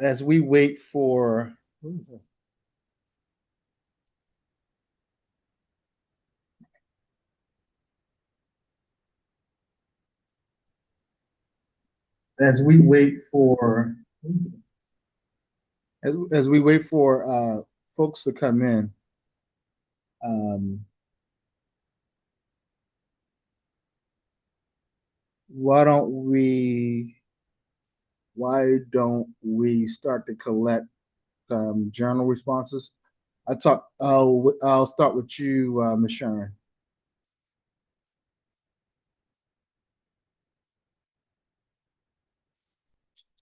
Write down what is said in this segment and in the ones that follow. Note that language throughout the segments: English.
As we wait for as we wait for as we wait for folks to come in, um, why don't we start to collect journal responses? I'll start with you, Ms. Sharon.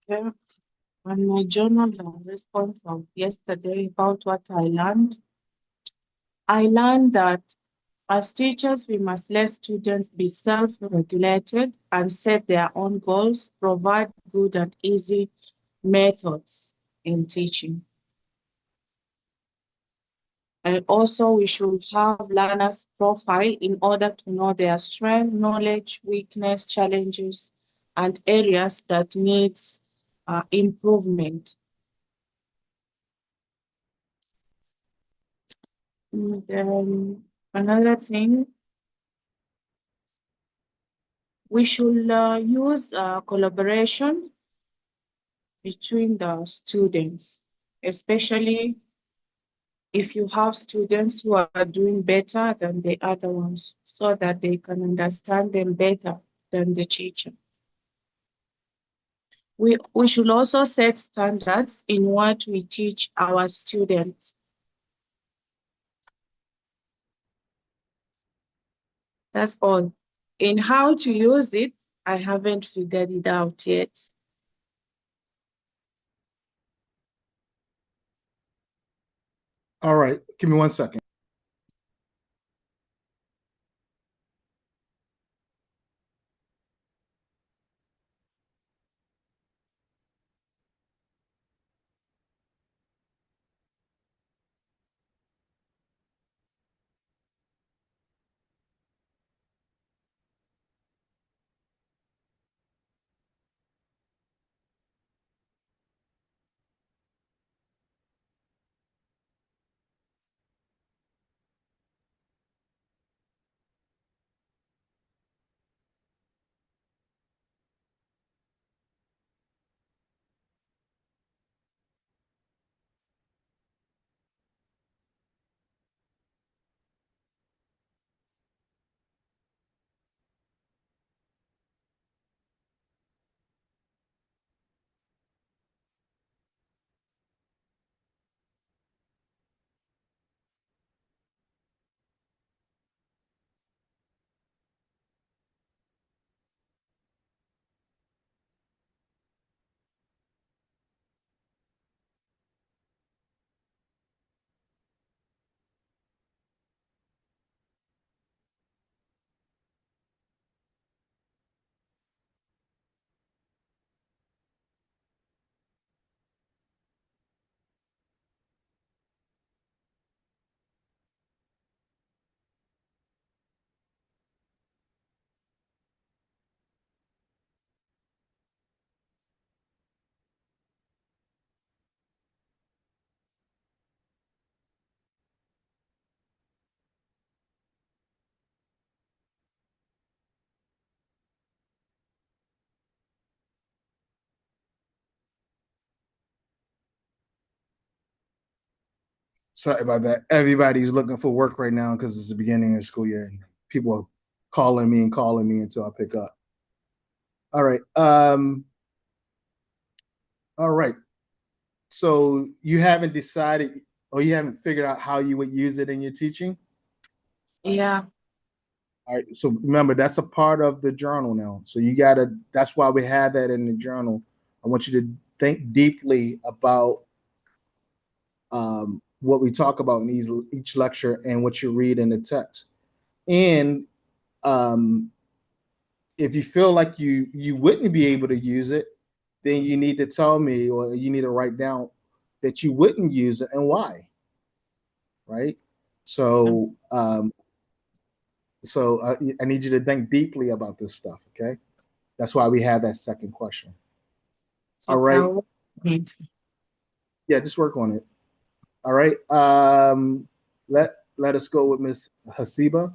Yeah. On my journal response of yesterday about what I learned that as teachers, we must let students be self-regulated and set their own goals, provide good and easy methods in teaching. And also, we should have learners' profile in order to know their strength, knowledge, weakness, challenges, and areas that needs improvement. And then another thing, we should use collaboration between the students, especially if you have students who are doing better than the other ones, so that they can understand them better than the teacher. We should also set standards in what we teach our students. That's all. In how to use it, I haven't figured it out yet. All right, give me 1 second. Sorry about that. Everybody's looking for work right now because it's the beginning of the school year, and people are calling me and calling me until I pick up. All right. All right. So you haven't decided, or you haven't figured out how you would use it in your teaching? Yeah. All right. So remember, that's a part of the journal now. So that's why we have that in the journal. I want you to think deeply about what we talk about in each lecture and what you read in the text. And um, if you feel like you wouldn't be able to use it, then you need to tell me, or you need to write down that you wouldn't use it and why. Right. So I need you to think deeply about this stuff. Okay. That's why we have that second question. All right. Okay. Yeah, just work on it. All right. Let us go with Miss Hasiba.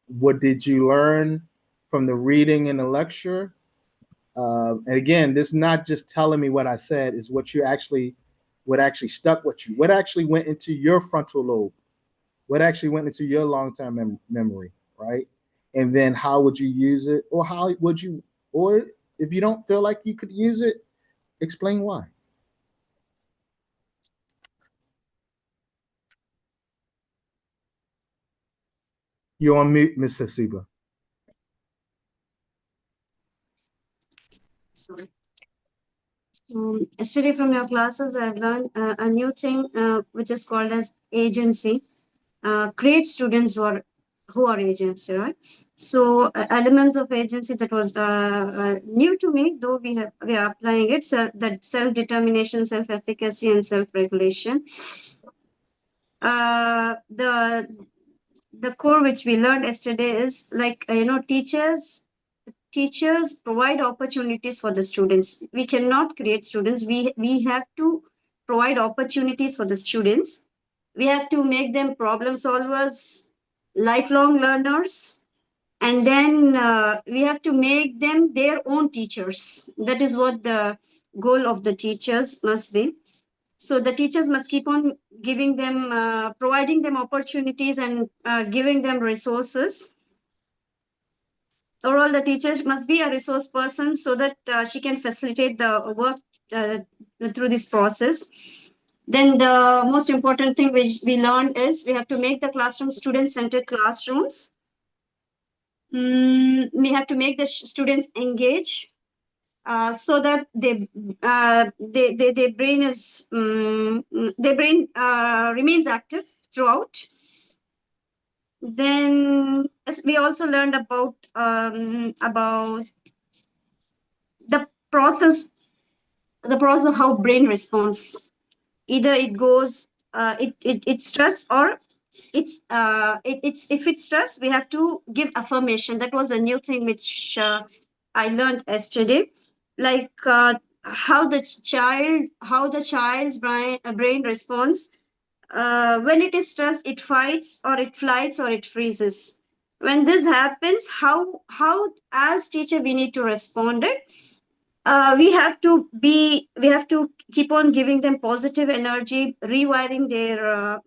What did you learn from the reading in the lecture? And again, this is not just telling me what I said, is what actually stuck with you, what actually went into your frontal lobe, what actually went into your long-term memory, right? And then how would you use it, or how would you, or if you don't feel like you could use it, explain why. You're on mute, Miss Hasiba. Sorry. Yesterday from your classes, I've learned a new thing which is called as agency. Create students who are agents, right? So elements of agency that was new to me, though we are applying it. So that self-determination, self-efficacy, and self-regulation. The core which we learned yesterday is like teachers provide opportunities for the students. We cannot create students. We have to provide opportunities for the students. We have to make them problem solvers, lifelong learners, and then we have to make them their own teachers. That is what the goal of the teachers must be. So the teachers must keep on giving them, providing them opportunities and giving them resources. Overall, the teacher must be a resource person so that she can facilitate the work uh, through this process. Then the most important thing which we learned is we have to make the classroom student-centered classrooms. We have to make the students engage so that their brain is their brain remains active throughout. Then we also learned about the process of how brain responds. Either it goes it's stress, or it's if it's stress, we have to give affirmation. That was a new thing which I learned yesterday, like how the child's brain responds. When it is stressed, it fights, or it flights, or it freezes. When this happens, how as teacher we need to respond it. We have to keep on giving them positive energy, rewiring their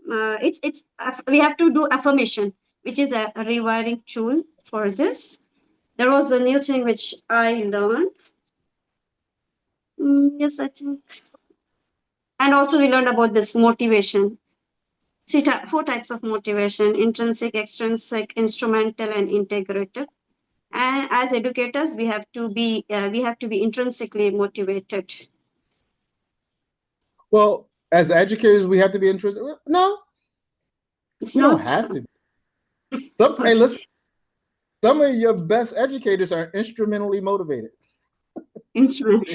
we have to do affirmation, which is a rewiring tool for this. There was a new thing which I learned. Yes, I think. And also we learned about this motivation. Four types of motivation: intrinsic, extrinsic, instrumental, and integrative. And as educators, we have to be intrinsically motivated. Well, as educators, we have to be interested. No, It's we don't not. have to. Hey, listen, some of your best educators are instrumentally motivated. Instrument.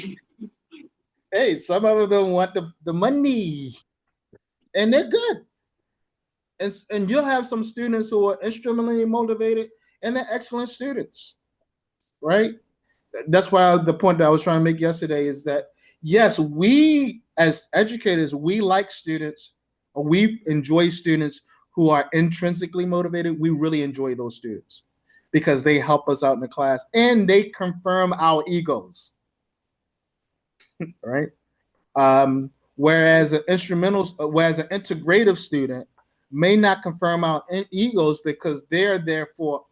Hey, some of them want the money, and they're good. And you'll have some students who are instrumentally motivated, and they're excellent students, right? That's why the point that I was trying to make yesterday is that yes, we as educators, we like students, or we enjoy students who are intrinsically motivated. We really enjoy those students because they help us out in the class and they confirm our egos, right? Whereas an integrative student may not confirm our egos because they're there for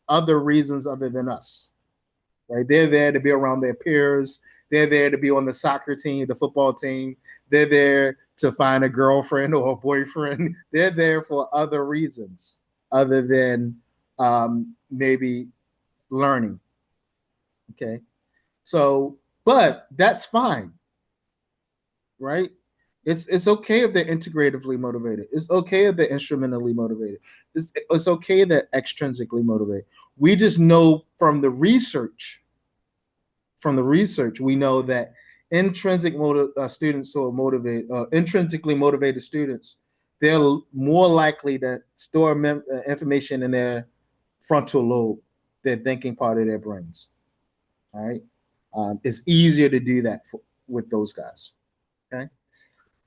other reasons other than us, right? They're there to be around their peers. They're there to be on the soccer team, the football team. They're there to find a girlfriend or a boyfriend. They're there for other reasons other than maybe learning. Okay. So, but that's fine, right? It's okay if they're integratively motivated. It's okay if they're instrumentally motivated. It's okay that extrinsically motivated. We just know from the research, we know that students who are motivated, intrinsically motivated students, they're more likely to store information in their frontal lobe, their thinking part of their brains. All right, it's easier to do that with those guys. Okay,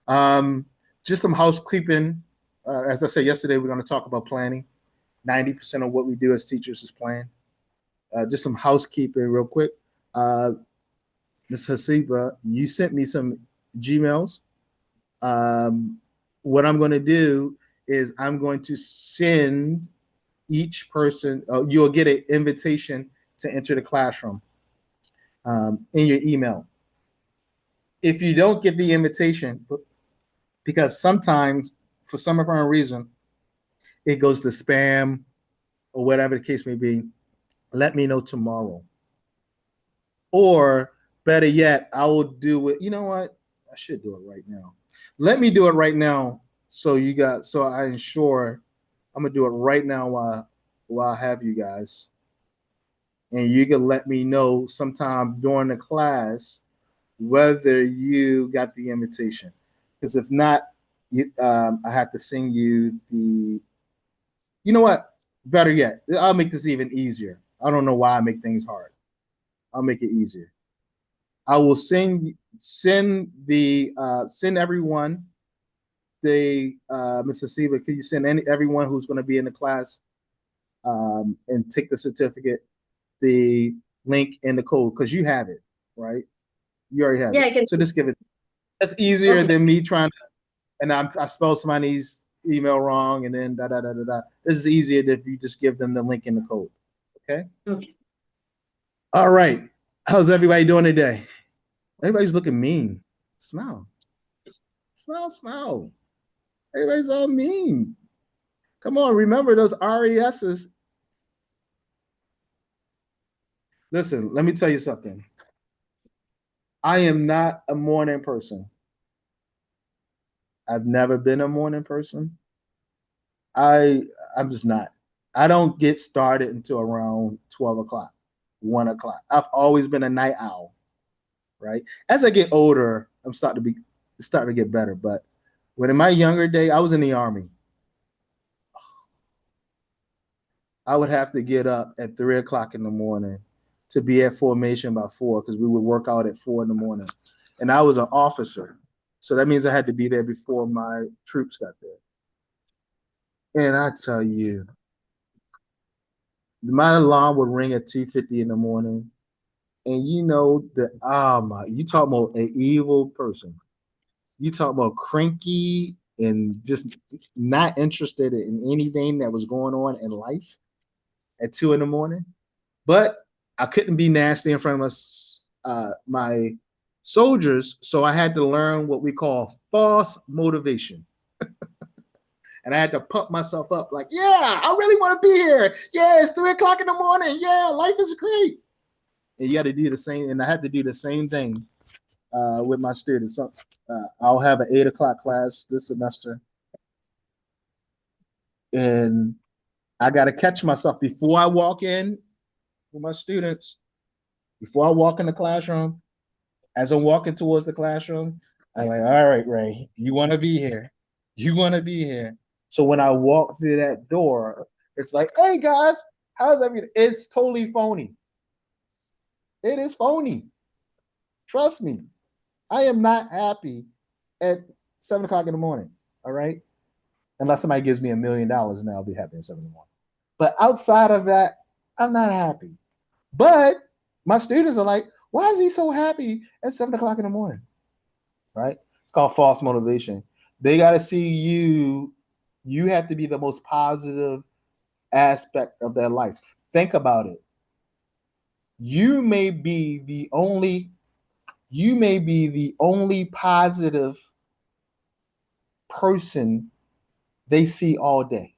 Just some housekeeping. As I said yesterday, we're going to talk about planning. 90% of what we do as teachers is plan. Just some housekeeping real quick. Ms. Hasiba, you sent me some Gmails. What I'm going to do is I'm going to send each person, you'll get an invitation to enter the classroom in your email. If you don't get the invitation, because sometimes for some apparent reason, it goes to spam or whatever the case may be, let me know tomorrow. Or better yet, I will do it. You know what? I should do it right now. Let me do it right now. So I ensure I'm gonna do it right now while I have you guys. And you can let me know sometime during the class whether you got the invitation. Because if not, I have to send you the. You know what? Better yet, I'll make this even easier. I don't know why I make things hard. I'll make it easier. I will send everyone the Mr. Siva. Can you send everyone who's going to be in the class and take the certificate, the link and the code, because you have it, right? You already have Yeah, it. I can. So just give it. That's easier Okay. than me trying to. And I spelled somebody's email wrong, and then da da da da da. This is easier if you just give them the link and the code. Okay. Okay. All right. How's everybody doing today? Everybody's looking mean. Smile. Smile, smile. Everybody's all mean. Come on, remember those RESs. Listen, let me tell you something. I am not a morning person. I've never been a morning person. I'm just not. I don't get started until around 12 o'clock, 1 o'clock. I've always been a night owl, right? As I get older, I'm starting to get better. But when in my younger day, I was in the Army. I would have to get up at 3 o'clock in the morning to be at formation by 4 because we would work out at 4 in the morning. And I was an officer. So that means I had to be there before my troops got there. And I tell you, my alarm would ring at 2:50 in the morning. And you know that you talk about an evil person. You talk about cranky and just not interested in anything that was going on in life at 2 in the morning. But I couldn't be nasty in front of my soldiers, so I had to learn what we call false motivation. And I had to pump myself up like, yeah, I really want to be here. Yeah, it's 3 o'clock in the morning. Yeah, life is great. And you got to do the same. And I had to do the same thing with my students. So, I'll have an 8 o'clock class this semester. And I got to catch myself before I walk in with my students, before I walk in the classroom. As I'm walking towards the classroom, I'm like, all right, Ray, you want to be here. You want to be here. So when I walk through that door, it's like, hey, guys, how's everything? It's totally phony. It is phony. Trust me. I am not happy at 7 o'clock in the morning. All right. Unless somebody gives me $1 million, and I'll be happy at 7 in the morning. But outside of that, I'm not happy. But my students are like, why is he so happy at 7 o'clock in the morning? Right? It's called false motivation. They got to see you. You have to be the most positive aspect of their life. Think about it. You may be the only positive person they see all day.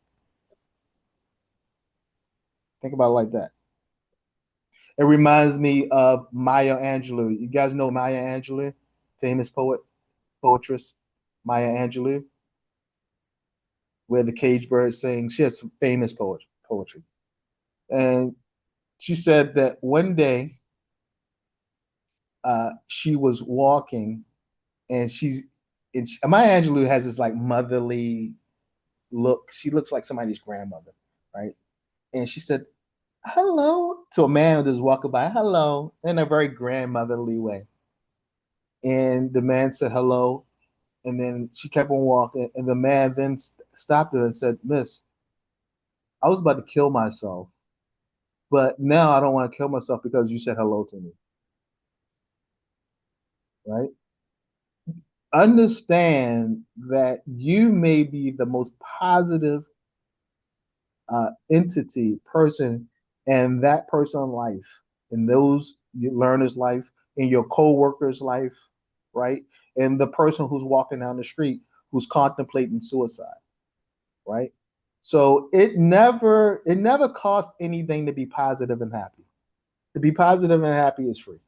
Think about it like that. It reminds me of Maya Angelou. You guys know Maya Angelou, famous poetress, Maya Angelou, where the cage bird sings. She has some famous poetry. And she said that one day she was walking and Maya Angelou has this like motherly look. She looks like somebody's grandmother, right? And she said, hello to a man who just walking by, hello, in a very grandmotherly way. And the man said hello. And then she kept on walking, and the man then stopped her and said, "Miss, I was about to kill myself, but now I don't want to kill myself because you said hello to me." Right? Understand that you may be the most positive entity, person, and that person's life, in those learners' life, in your co-worker's life, right? And the person who's walking down the street who's contemplating suicide, right? So it never costs anything to be positive and happy. To be positive and happy is free.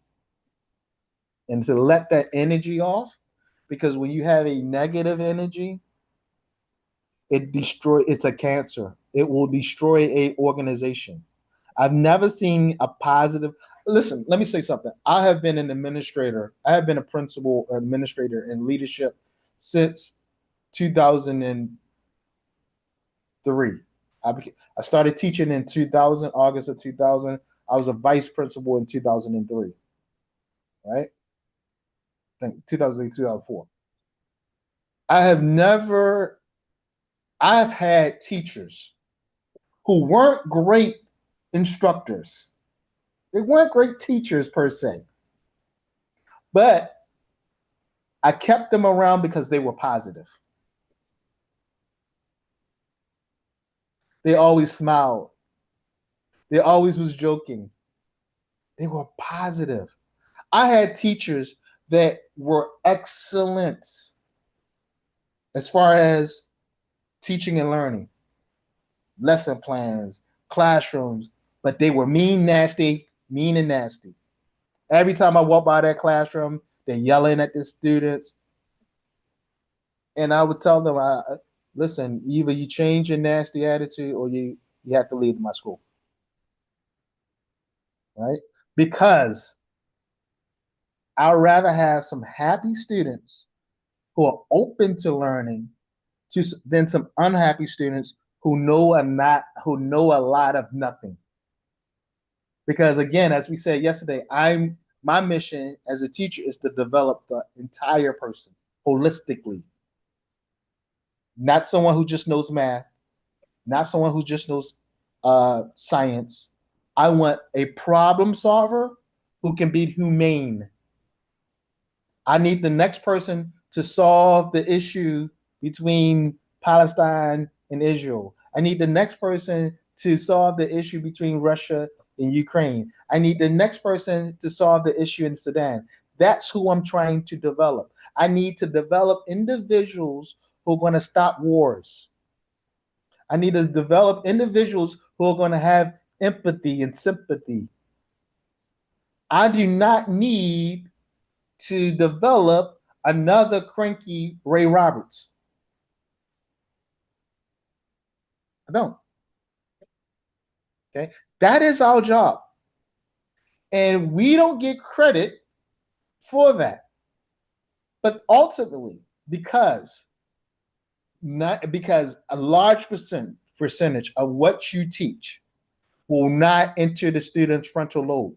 And to let that energy off, because when you have a negative energy, it's a cancer. It will destroy a organization. I've never seen a positive. Listen, let me say something. I have been an administrator. I have been a principal administrator in leadership since 2003. I started teaching in 2000, August of 2000. I was a vice principal in 2003, right? I think 2003, 2004. I have never, I've had teachers who weren't great instructors. They weren't great teachers per se, but I kept them around because they were positive. They always smiled. They always was joking. They were positive. I had teachers that were excellent as far as teaching and learning, lesson plans, classrooms, but they were mean and nasty. Every time I walk by that classroom, they're yelling at the students. And I would tell them, listen, either you change your nasty attitude or you have to leave my school. Right? Because I'd rather have some happy students who are open to learning than some unhappy students who know a lot of nothing. Because again, as we said yesterday, my mission as a teacher is to develop the entire person holistically. Not someone who just knows math, not someone who just knows science. I want a problem solver who can be humane. I need the next person to solve the issue between Palestine and Israel. I need the next person to solve the issue between Russia and Ukraine. I need the next person to solve the issue in Sudan. That's who I'm trying to develop. I need to develop individuals who are going to stop wars. I need to develop individuals who are going to have empathy and sympathy. I do not need to develop another cranky Ray Roberts. I don't. Okay. That is our job. And we don't get credit for that. But ultimately, because a large percentage of what you teach will not enter the student's frontal lobe.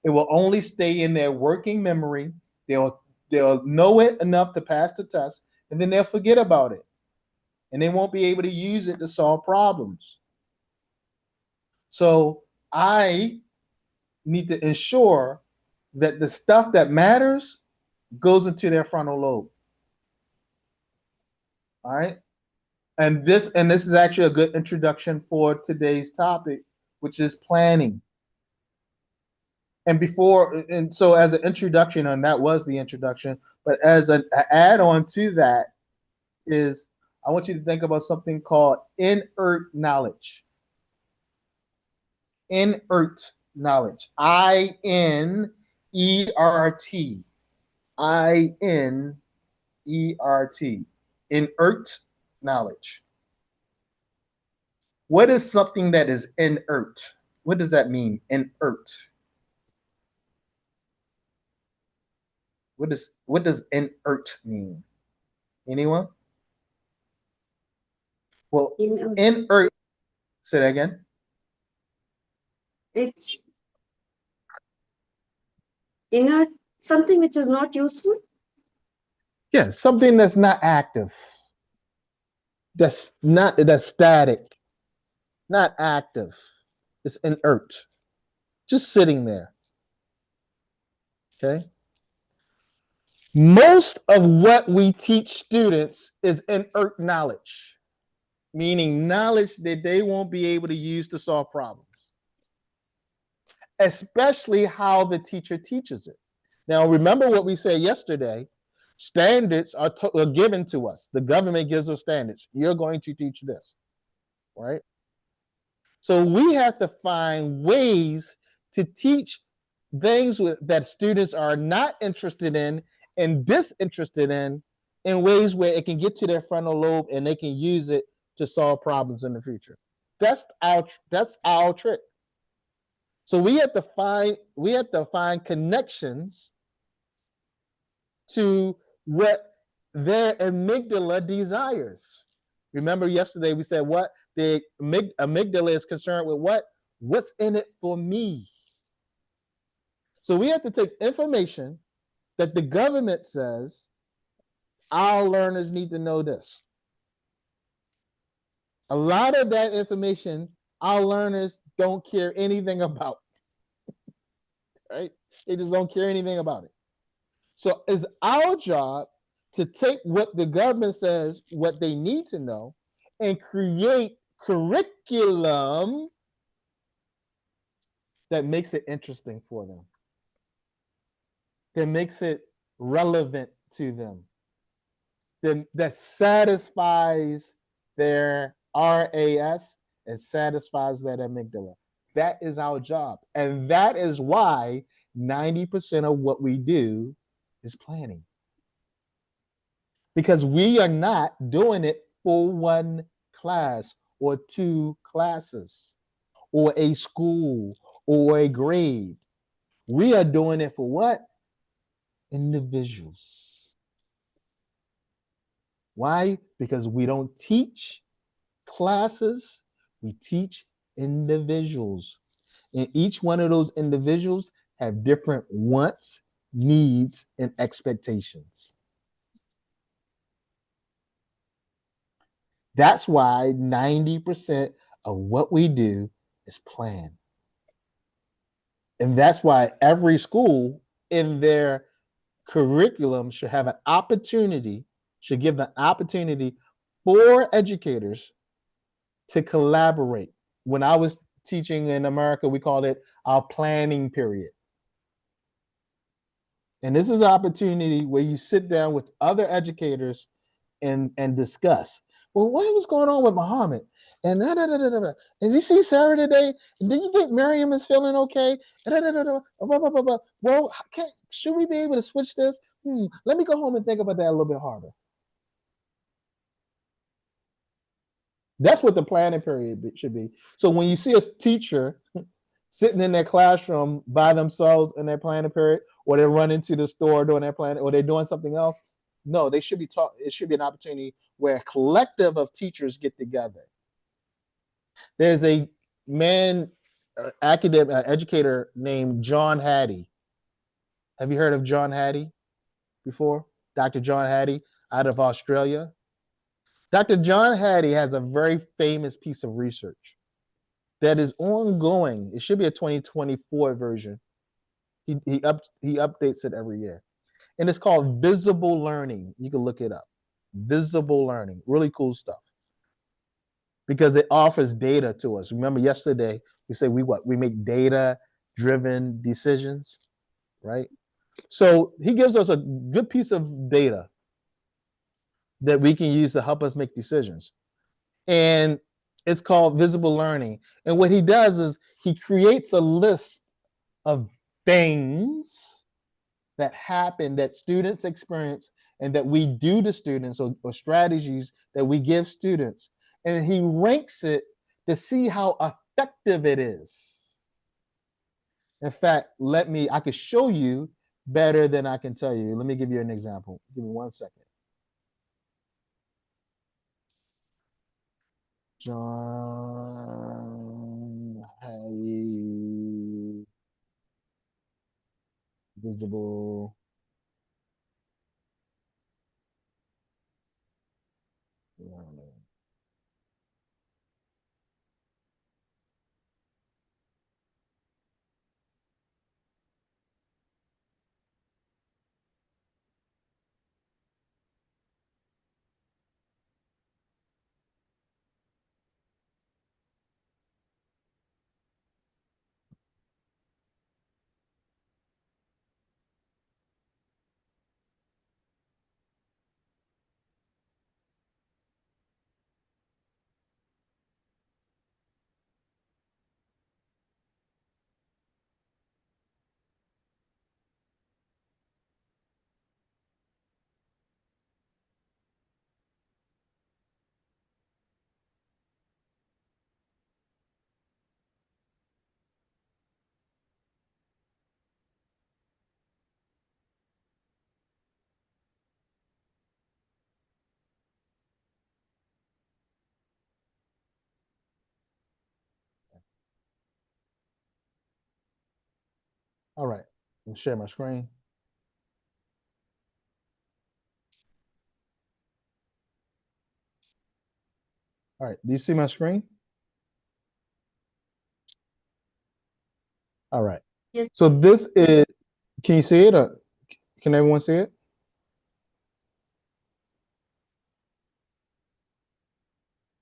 It will only stay in their working memory. They'll know it enough to pass the test, and then they'll forget about it. And they won't be able to use it to solve problems. So I need to ensure that the stuff that matters goes into their frontal lobe. All right. And this is actually a good introduction for today's topic, which is planning. And so as an introduction, and that was the introduction, but as an add-on to that is I want you to think about something called inert knowledge. Inert knowledge. I-N-E-R-T. I-N-E-R-T. Inert knowledge. What is something that is inert? What does that mean? Inert. What does inert mean? Anyone? Well, inert. Say that again. It's inert, something which is not useful. Yeah, something that's not active. That's static, not active. It's inert, just sitting there. Okay. Most of what we teach students is inert knowledge, meaning knowledge that they won't be able to use to solve problems, especially how the teacher teaches it. Now, remember what we said yesterday. Standards are given to us. The government gives us standards. You're going to teach this, right? So we have to find ways to teach things that students are not interested in and disinterested in ways where it can get to their frontal lobe and they can use it to solve problems in the future. That's our trick. So we have to find connections to what their amygdala desires. Remember yesterday we said what the amygdala is concerned with what? What's in it for me? So we have to take information that the government says our learners need to know this. A lot of that information our learners don't care anything about, right? They just don't care anything about it. So it's our job to take what the government says, what they need to know, and create curriculum that makes it interesting for them, that makes it relevant to them, that satisfies their RAS and satisfies that amygdala. That is our job. And that is why 90% of what we do is planning. Because we are not doing it for one class or two classes or a school or a grade. We are doing it for what? Individuals. Why? Because we don't teach classes, we teach individuals. And each one of those individuals have different wants, needs, and expectations. That's why 90% of what we do is plan. And that's why every school in their curriculum should have an opportunity, should give the opportunity for educators to collaborate. When I was teaching in America, we called it our planning period. And this is an opportunity where you sit down with other educators and discuss. Well, what was going on with Muhammad? And da, da, da, da, da. And you see Sarah today? And do you think Miriam is feeling okay? Da, da, da, da, blah, blah, blah, blah. Well, should we be able to switch this? Let me go home and think about that a little bit harder. That's what the planning period should be. So when you see a teacher sitting in their classroom by themselves in their planning period, or they're running to the store doing their planning, or they're doing something else, no, they should be taught. It should be an opportunity where a collective of teachers get together. There's a man, educator named John Hattie. Have you heard of John Hattie before? Dr. John Hattie out of Australia. Dr. John Hattie has a very famous piece of research that is ongoing. It should be a 2024 version. He updates it every year. And it's called visible learning. You can look it up. Visible learning. Really cool stuff. Because it offers data to us. Remember yesterday we said we make data-driven decisions, right? So he gives us a good piece of data that we can use to help us make decisions. And it's called visible learning. And what he does is he creates a list of things that happen that students experience and that we do to students, or strategies that we give students. And he ranks it to see how effective it is. In fact, I could show you better than I can tell you. Let me give you an example. Give me 1 second. John Harry visible All right, let me share my screen. All right, do you see my screen? All right. Yes. So this is, can you see it? Or can everyone see it?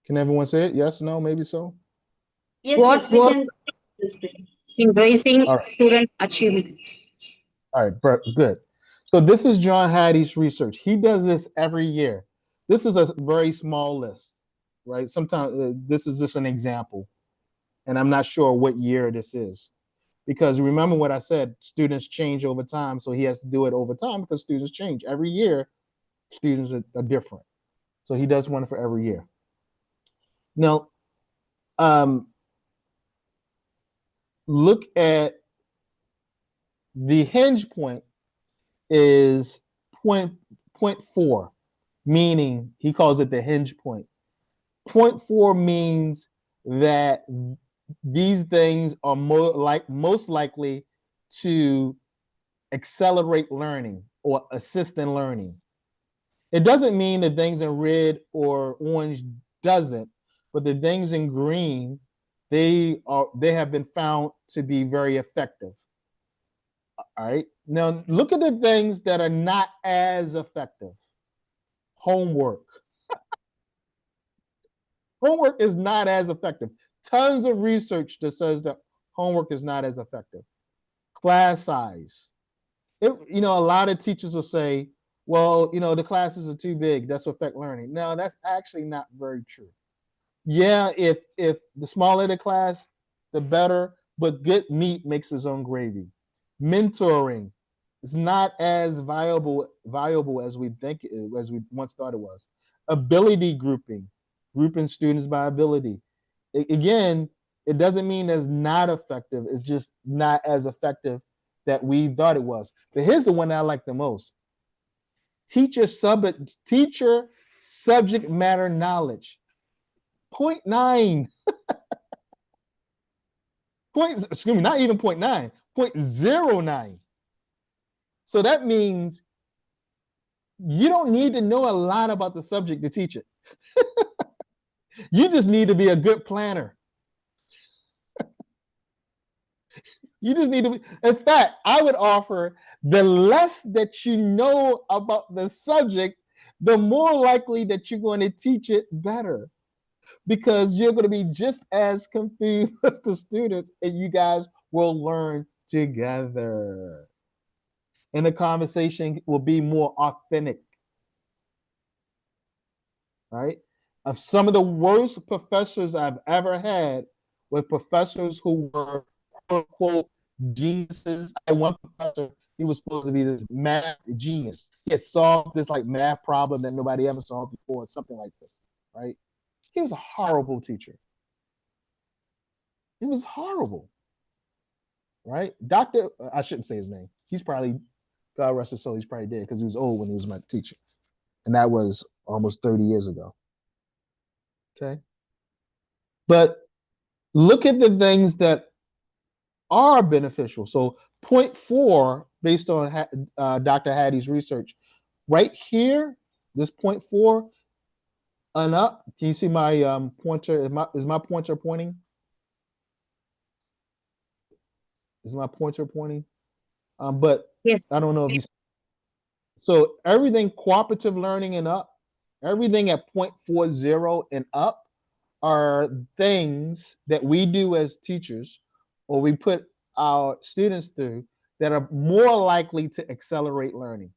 Can everyone see it? Yes, no, maybe so? Yes, What yes, we work can. in raising All right. student achievement? All right, good. So this is John Hattie's research. He does this every year. This is a very small list, right? Sometimes this is just an example, and I'm not sure what year this is. Because remember what I said, students change over time, so he has to do it over time because students change. Every year, students are different. So he does one for every year. Now, look at the hinge point is point 4, meaning he calls it the hinge point. Point 4 means that these things are most likely to accelerate learning or assist in learning. It doesn't mean the things in red or orange doesn't, but the things in green, they have been found to be very effective. All right. Now look at the things that are not as effective. Homework. Homework is not as effective. Tons of research that says that homework is not as effective. Class size. A lot of teachers will say, well, the classes are too big. That's affect learning. No, that's actually not very true. Yeah, if the smaller the class, the better, but good meat makes its own gravy. Mentoring is not as viable as we think as we once thought it was. Ability grouping students by ability. Again, it doesn't mean it's not effective. It's just not as effective that we thought it was. But here's the one that I like the most. Teacher subject matter knowledge. 0.9. Excuse me, not even 0.9, 0.09. So that means you don't need to know a lot about the subject to teach it. You just need to be a good planner. You just need to be, in fact, I would offer the less that you know about the subject, the more likely that you're going to teach it better, because you're going to be just as confused as the students and you guys will learn together. And the conversation will be more authentic. Right? Of some of the worst professors I've ever had were professors who were quote unquote geniuses. I had one professor, he was supposed to be this math genius. He had solved this like math problem that nobody ever solved before, something like this, right? He was a horrible teacher. He was horrible, right? I shouldn't say his name. He's probably, God rest his soul, he's probably dead because he was old when he was my teacher. And that was almost 30 years ago. Okay. But look at the things that are beneficial. So, point 4, based on Dr. Hattie's research, right here, this point 4 and up. Do you see my pointer? Is my pointer pointing? Is my pointer pointing? But Yes. I don't know if you. So everything cooperative learning and up, everything at 0.40 and up are things that we do as teachers or we put our students through that are more likely to accelerate learning.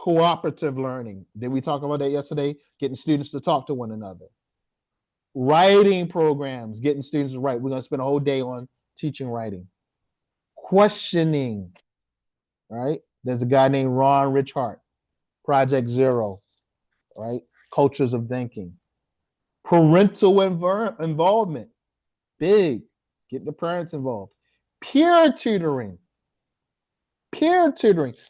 Cooperative learning. Did we talk about that yesterday? Getting students to talk to one another. Writing programs, getting students to write. We're going to spend a whole day on teaching writing. Questioning, right? There's a guy named Ron Richhart, Project Zero, right? Cultures of thinking. Parental involvement, big. Get the parents involved. Peer tutoring,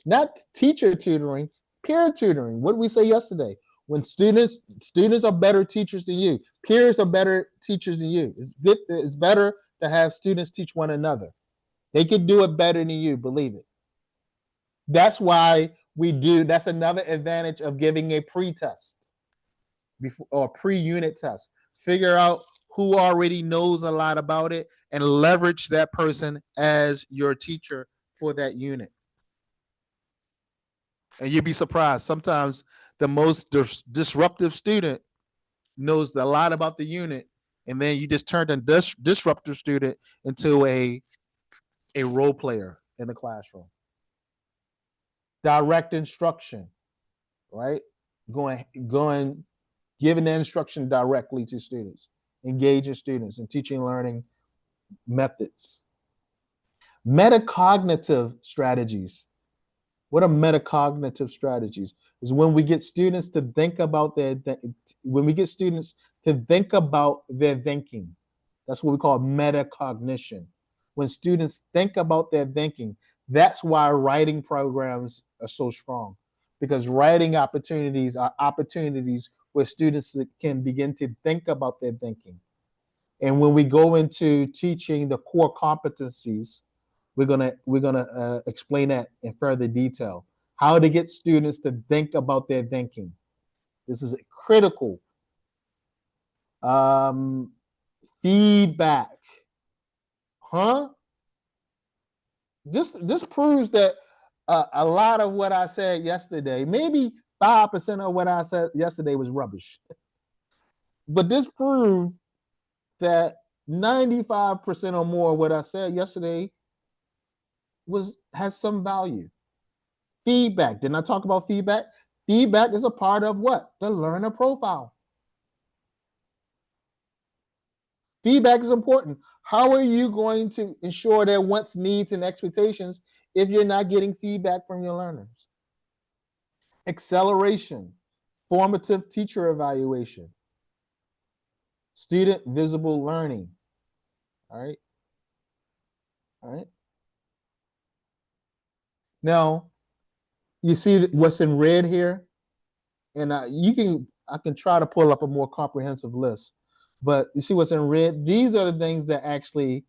not teacher tutoring, peer tutoring. What did we say yesterday? When students are better teachers than you, peers are better teachers than you. It's better to have students teach one another. They could do it better than you, believe it. That's why that's another advantage of giving a pre-test before or pre-unit test. Figure out who already knows a lot about it and leverage that person as your teacher for that unit. And you'd be surprised. Sometimes the most disruptive student knows a lot about the unit, and then you just turned a disruptive student into a role player in the classroom. Direct instruction, right? Going, giving the instruction directly to students, engaging students in teaching and learning methods. Metacognitive strategies. What are metacognitive strategies? Is when we get students to think about their thinking. That's what we call metacognition. When students think about their thinking, that's why writing programs are so strong, because writing opportunities are opportunities where students can begin to think about their thinking. And when we go into teaching the core competencies, we're gonna explain that in further detail. How to get students to think about their thinking. This is critical. Feedback, huh? This proves that a lot of what I said yesterday, maybe 5% of what I said yesterday was rubbish, but this proved that 95% or more of what I said yesterday has some value. Feedback. Didn't I talk about feedback? Feedback is a part of what? The learner profile. Feedback is important. How are you going to ensure their wants, needs, and expectations if you're not getting feedback from your learners? Acceleration, formative teacher evaluation, student visible learning. All right. All right. Now, you see what's in red here, and I can try to pull up a more comprehensive list, but you see what's in red. These are the things that actually,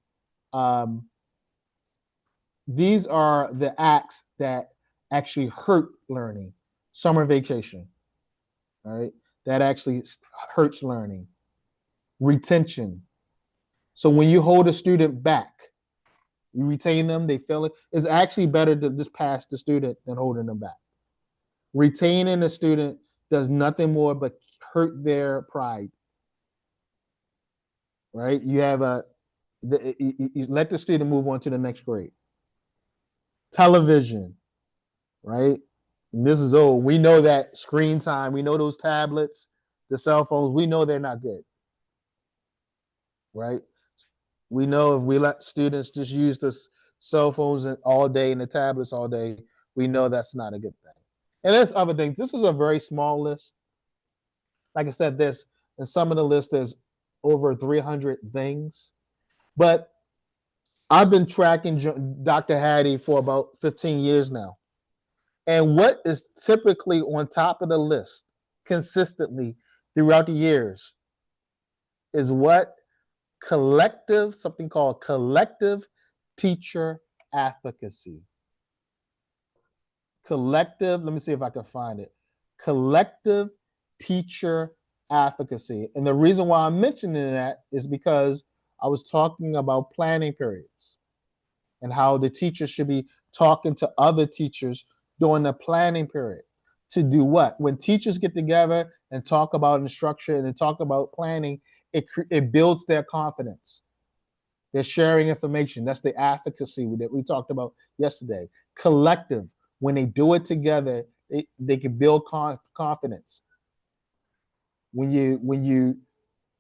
these are the acts that actually hurt learning. Summer vacation, all right, that actually hurts learning. Retention. So when you hold a student back, you retain them, they fail it. It's actually better to just pass the student than holding them back. Retaining a student does nothing more but hurt their pride. Right? You let the student move on to the next grade. Television, right? And this is old. We know that screen time. We know those tablets, the cell phones. We know they're not good, right? We know if we let students just use the cell phones all day and the tablets all day, we know that's not a good thing. And there's other things. This is a very small list. Like I said, in some of the list, there's over 300 things. But I've been tracking Dr. Hattie for about 15 years now. And what is typically on top of the list consistently throughout the years is something called collective teacher advocacy. Collective, let me see if I can find it. Collective teacher advocacy. And the reason why I'm mentioning that is because I was talking about planning periods and how the teacher should be talking to other teachers during the planning period. To do what? When teachers get together and talk about instruction and talk about planning, it builds their confidence. They're sharing information. That's the advocacy that we talked about yesterday. Collective. When they do it together, they can build confidence. When you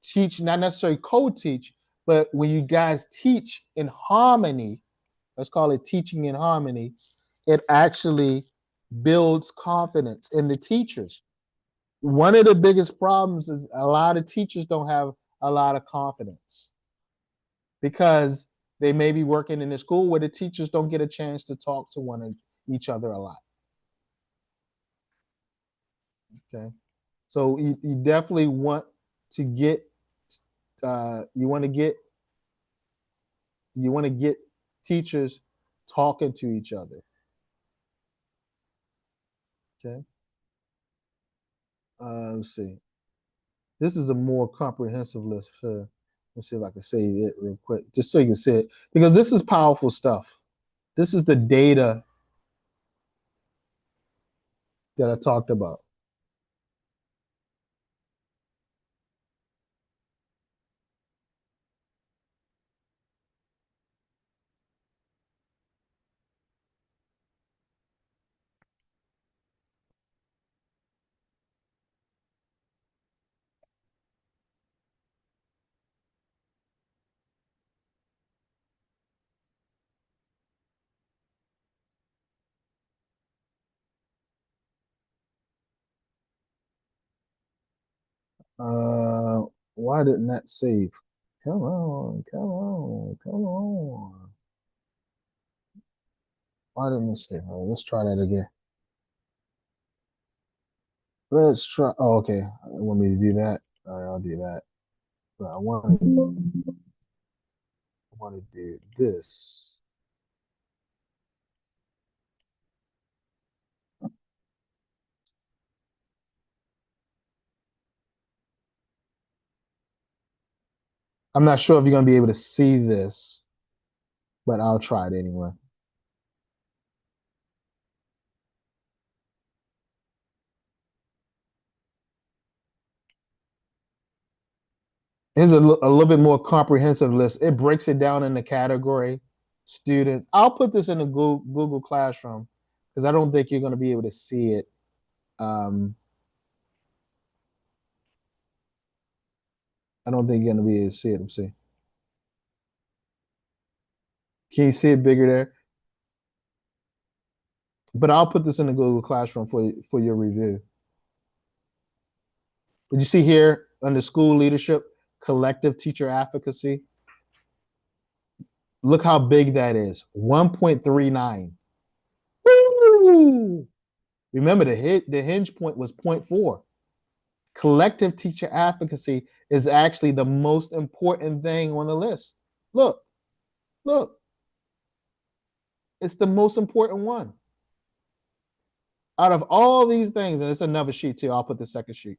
teach, not necessarily co-teach, but when you guys teach in harmony, let's call it teaching in harmony, it actually builds confidence in the teachers. One of the biggest problems is a lot of teachers don't have a lot of confidence because they may be working in a school where the teachers don't get a chance to talk to each other a lot. Okay, so you definitely want to get teachers talking to each other. Okay. Let's see. This is a more comprehensive list. Let's see if I can save it real quick, just so you can see it, because this is powerful stuff. This is the data that I talked about. Why didn't that save? Come on, come on, come on. Why didn't this save? Oh, let's try that again. Let's try. Oh, okay. I want me to do that. All right, I'll do that. But I want to do this. I'm not sure if you're going to be able to see this, but I'll try it anyway. Here's a little bit more comprehensive list. It breaks it down in the category students. I'll put this in the Google Classroom because I don't think you're going to be able to see it. I don't think you're going to be able to see it. Let's see. Can you see it bigger there? But I'll put this in the Google Classroom for your review. Did you see here under school leadership, collective teacher advocacy? Look how big that is, 1.39. Woo! Remember the hinge point was 0.4. Collective teacher advocacy is actually the most important thing on the list. Look, it's the most important one. Out of all these things, and it's another sheet too, I'll put the second sheet.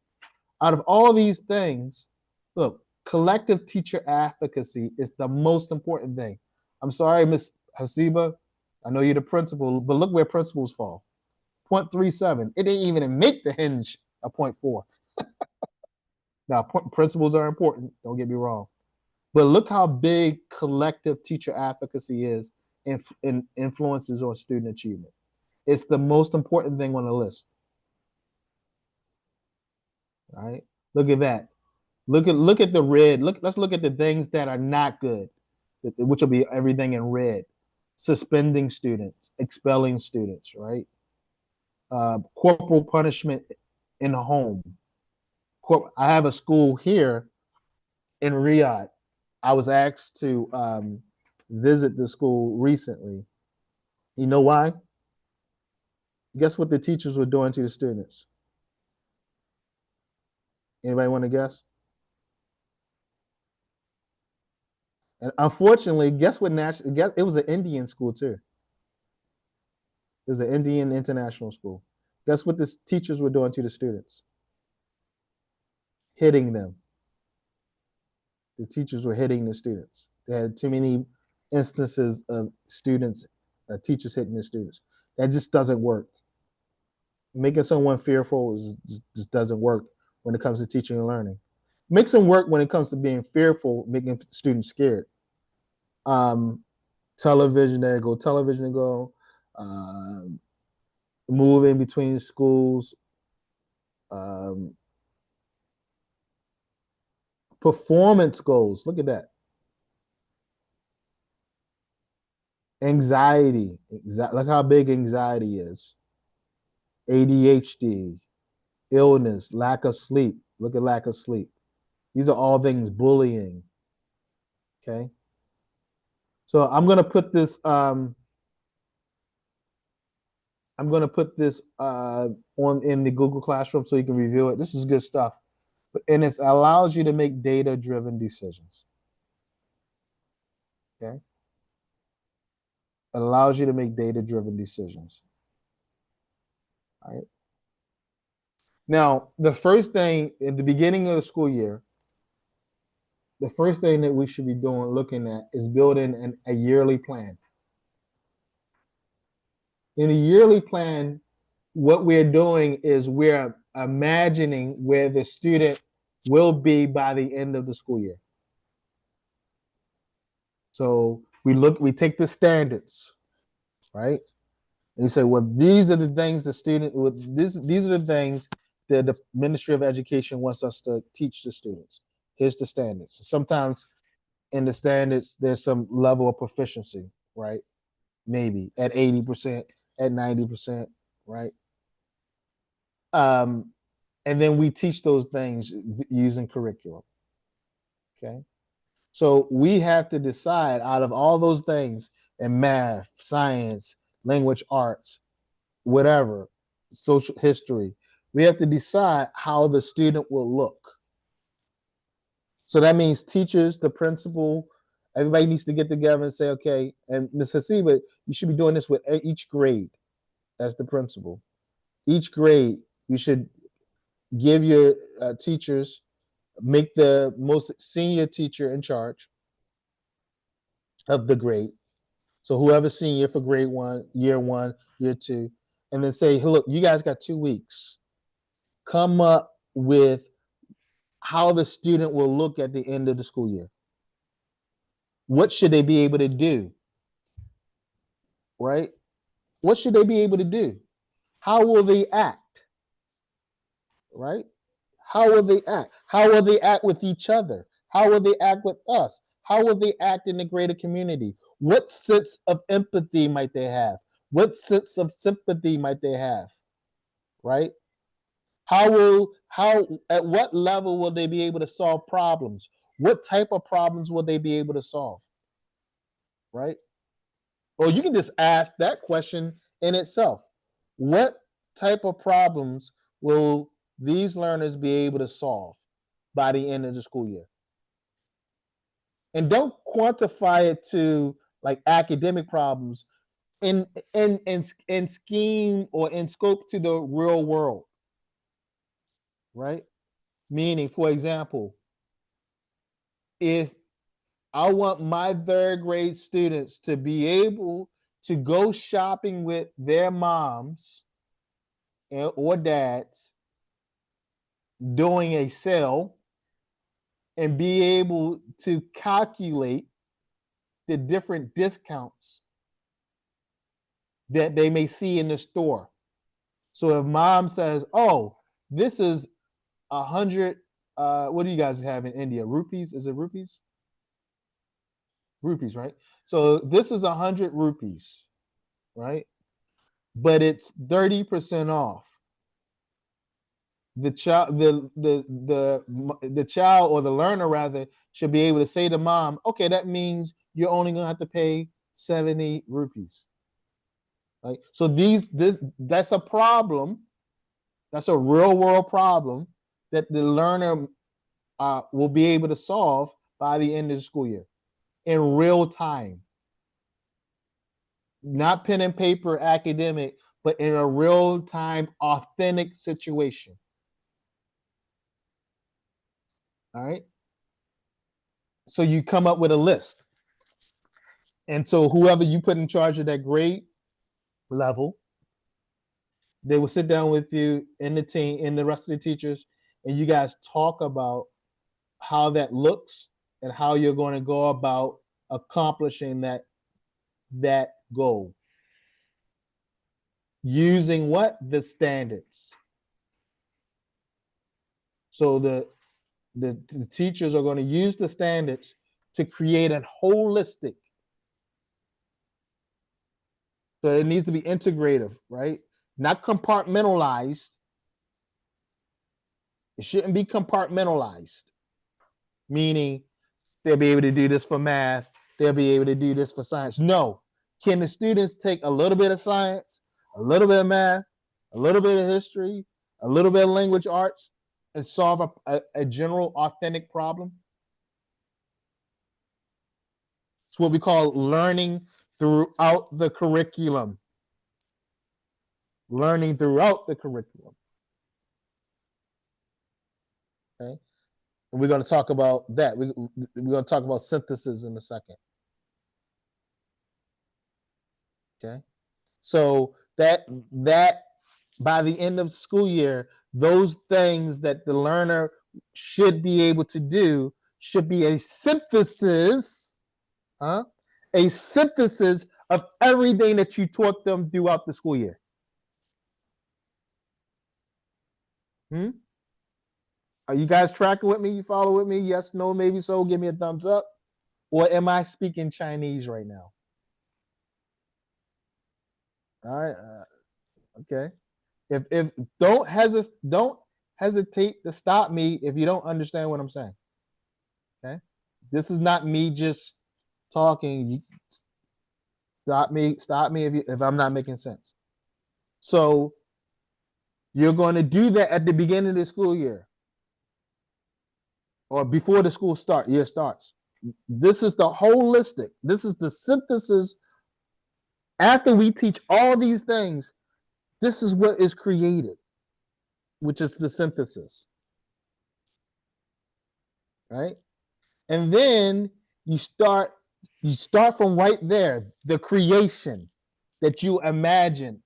Out of all these things, look, collective teacher advocacy is the most important thing. I'm sorry, Miss Hasiba, I know you're the principal, but look where principals fall. 0.37. It didn't even make the hinge a 0.4. Now, principals are important, don't get me wrong. But look how big collective teacher advocacy is in influences on student achievement. It's the most important thing on the list. All right, look at that. Look at the red. Let's look at the things that are not good, which will be everything in red. Suspending students, expelling students, right? Corporal punishment in the home. I have a school here in Riyadh. I was asked to visit the school recently. You know why? Guess what the teachers were doing to the students? Anybody want to guess? And unfortunately, guess what? It was an Indian school too. It was an Indian international school. Guess what the teachers were doing to the students? Hitting them. The teachers were hitting the students. They had too many instances of students, teachers hitting the students. That just doesn't work. Making someone fearful just doesn't work when it comes to teaching and learning. Makes them work when it comes to being fearful, making students scared. Television, there you go. Television, there go. Moving between schools. Performance goals. Look at that. Anxiety. Look how big anxiety is. ADHD, illness, lack of sleep. Look at lack of sleep. These are all things. Bullying. Okay. So I'm gonna put this. I'm gonna put this on in the Google Classroom so you can review it. This is good stuff, and it allows you to make data-driven decisions. Okay. It allows you to make data-driven decisions. All right. Now, the first thing at the beginning of the school year, the first thing that we should be doing, looking at, is building a yearly plan. In a yearly plan, what we're doing is we're imagining where the student will be by the end of the school year. So we take the standards, right? And you say, well, these are the things the student, these are the things that the Ministry of Education wants us to teach the students. Here's the standards. Sometimes in the standards, there's some level of proficiency, right? Maybe at 80%, at 90%, right? And then we teach those things using curriculum. Okay. So we have to decide out of all those things in math, science, language arts, whatever, social history, we have to decide how the student will look. So that means teachers, the principal, everybody needs to get together and say, okay, and Ms. Hasiba, you should be doing this with each grade as the principal. Each grade, you should give your teachers, make the most senior teacher in charge of the grade. So whoever's senior for grade 1, year 2, and then say, hey, look, you guys got 2 weeks. Come up with how the student will look at the end of the school year. What should they be able to do? Right? What should they be able to do? How will they act? Right? How will they act? How will they act with each other? How will they act with us? How will they act in the greater community? What sense of empathy might they have? What sense of sympathy might they have? Right? At what level will they be able to solve problems? What type of problems will they be able to solve? Right? Or you can just ask that question in itself. What type of problems will these learners be able to solve by the end of the school year? And don't quantify it to like academic problems in scheme or in scope to the real world, right? Meaning, for example, if I want my 3rd grade students to be able to go shopping with their moms or dads doing a sale and be able to calculate the different discounts that they may see in the store. So if mom says, oh, this is 100, what do you guys have in India? Rupees? Is it rupees? Rupees, right? So this is 100 rupees, right? But it's 30% off. The child, the child or the learner rather should be able to say to mom, okay, that means you're only gonna have to pay 70 rupees. Right? So that's a problem. That's a real world problem that the learner will be able to solve by the end of the school year in real time. Not pen and paper academic, but in a real time, authentic situation. All right. So you come up with a list. And so whoever you put in charge of that grade level, they will sit down with you and the team and the rest of the teachers, and you guys talk about how that looks and how you're going to go about accomplishing that goal. Using what? The standards. So the teachers are going to use the standards to create a holistic. So it needs to be integrative, right? Not compartmentalized. It shouldn't be compartmentalized, meaning they'll be able to do this for math, they'll be able to do this for science. No. Can the students take a little bit of science, a little bit of math, a little bit of history, a little bit of language arts, and solve a general authentic problem? It's what we call learning throughout the curriculum. Learning throughout the curriculum. Okay. And we're going to talk about that. We're going to talk about synthesis in a second. Okay. So that by the end of school year, those things that the learner should be able to do should be a synthesis, a synthesis of everything that you taught them throughout the school year. Are you guys tracking with me? You follow with me? Yes, no, maybe so. Give me a thumbs up. Or am I speaking Chinese right now? All right. Okay. If don't hesitate to stop me if you don't understand what I'm saying. Okay. This is not me just talking. You stop me if I'm not making sense. So you're going to do that at the beginning of the school year or before the school year starts. This is the holistic. This is the synthesis. After we teach all these things, this is what is created, which is the synthesis. Right? And then you start from right there, the creation that you imagined.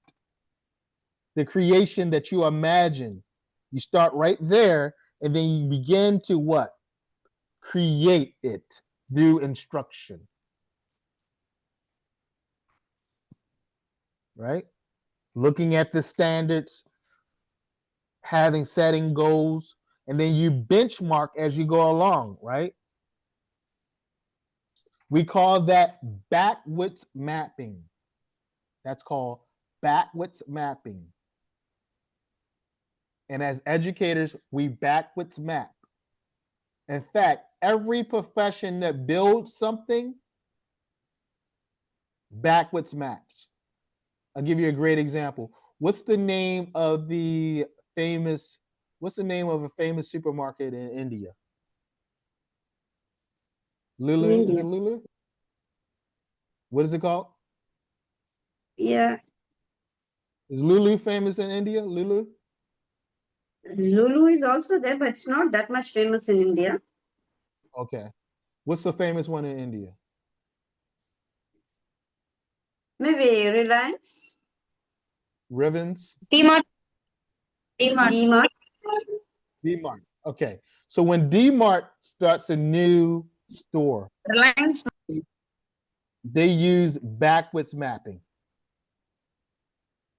The creation that you imagine. You start right there, and then you begin to what? Create it through instruction. Right? Looking at the standards, setting goals, and then you benchmark as you go along, right? We call that backwards mapping. That's called backwards mapping. And as educators, we backwards map. In fact, every profession that builds something backwards maps. I'll give you a great example. What's the name of a famous supermarket in India? Lulu? India. Is it Lulu? What is it called? Yeah. Is Lulu famous in India? Lulu? Lulu is also there, but it's not that much famous in India. Okay. What's the famous one in India? Maybe Reliance. Rivens? DMart. DMart. DMart. Okay. So when DMart starts a new store, Reliance. they use backwards mapping.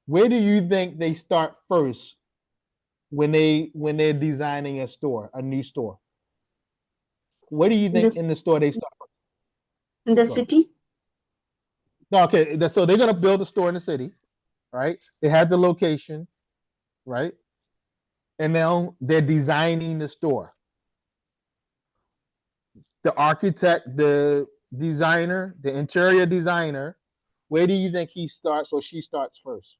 Where do you think they start first when they're designing a new store? Where do you think in the store they start first? In the city? No, okay. So they're gonna build a store in the city, right? They have the location, right? And now they're designing the store. The architect, the designer, the interior designer, where do you think he starts or she starts first?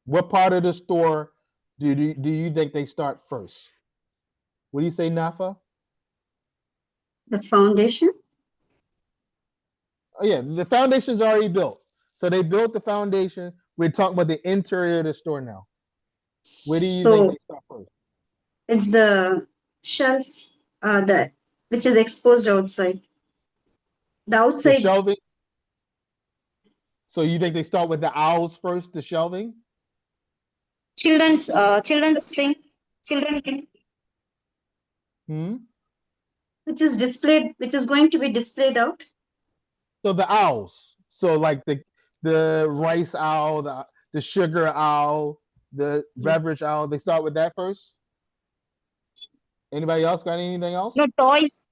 What part of the store do you think they start first? What do you say, Nafa? The foundation. Oh yeah, the foundation's already built. So they built the foundation. We're talking about the interior of the store now. Where do you think they start first? It's the shelf which is exposed outside. The outside. The shelving. So you think they start with the aisles first, the shelving? Children's thing. Children thing. Which is displayed, which is going to be displayed out. So the aisles. So like the rice aisle, the sugar aisle, the beverage aisle. They start with that first. Anybody else got anything else? No, toys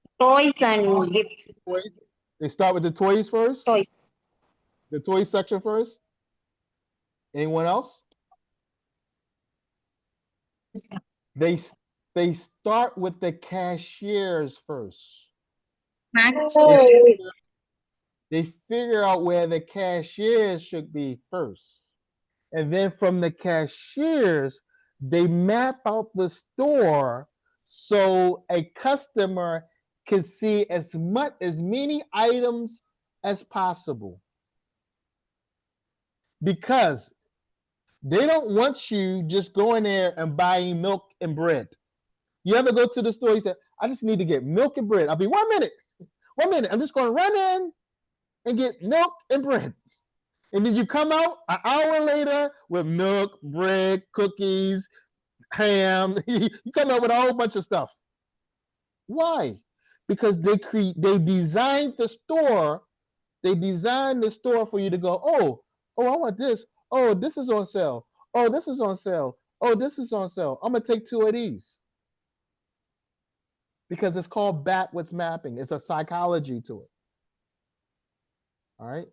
and gifts. Toys. They start with the toys first. Toys. The toy section first. Anyone else? They start with the cashiers first. Max. They figure out where the cashiers should be first. And then from the cashiers, they map out the store so a customer can see as many items as possible, because they don't want you just going there and buying milk and bread. You ever go to the store, you say, I just need to get milk and bread. I'll be 1 minute. 1 minute. I'm just going to run in and get milk and bread. And then you come out an hour later with milk, bread, cookies, ham. You come out with a whole bunch of stuff. Why? Because they designed the store. They designed the store for you to go, oh, I want this. Oh, this is on sale. Oh, this is on sale. Oh, this is on sale. I'm going to take 2 of these. Because it's called backwards mapping. It's a psychology to it. All right?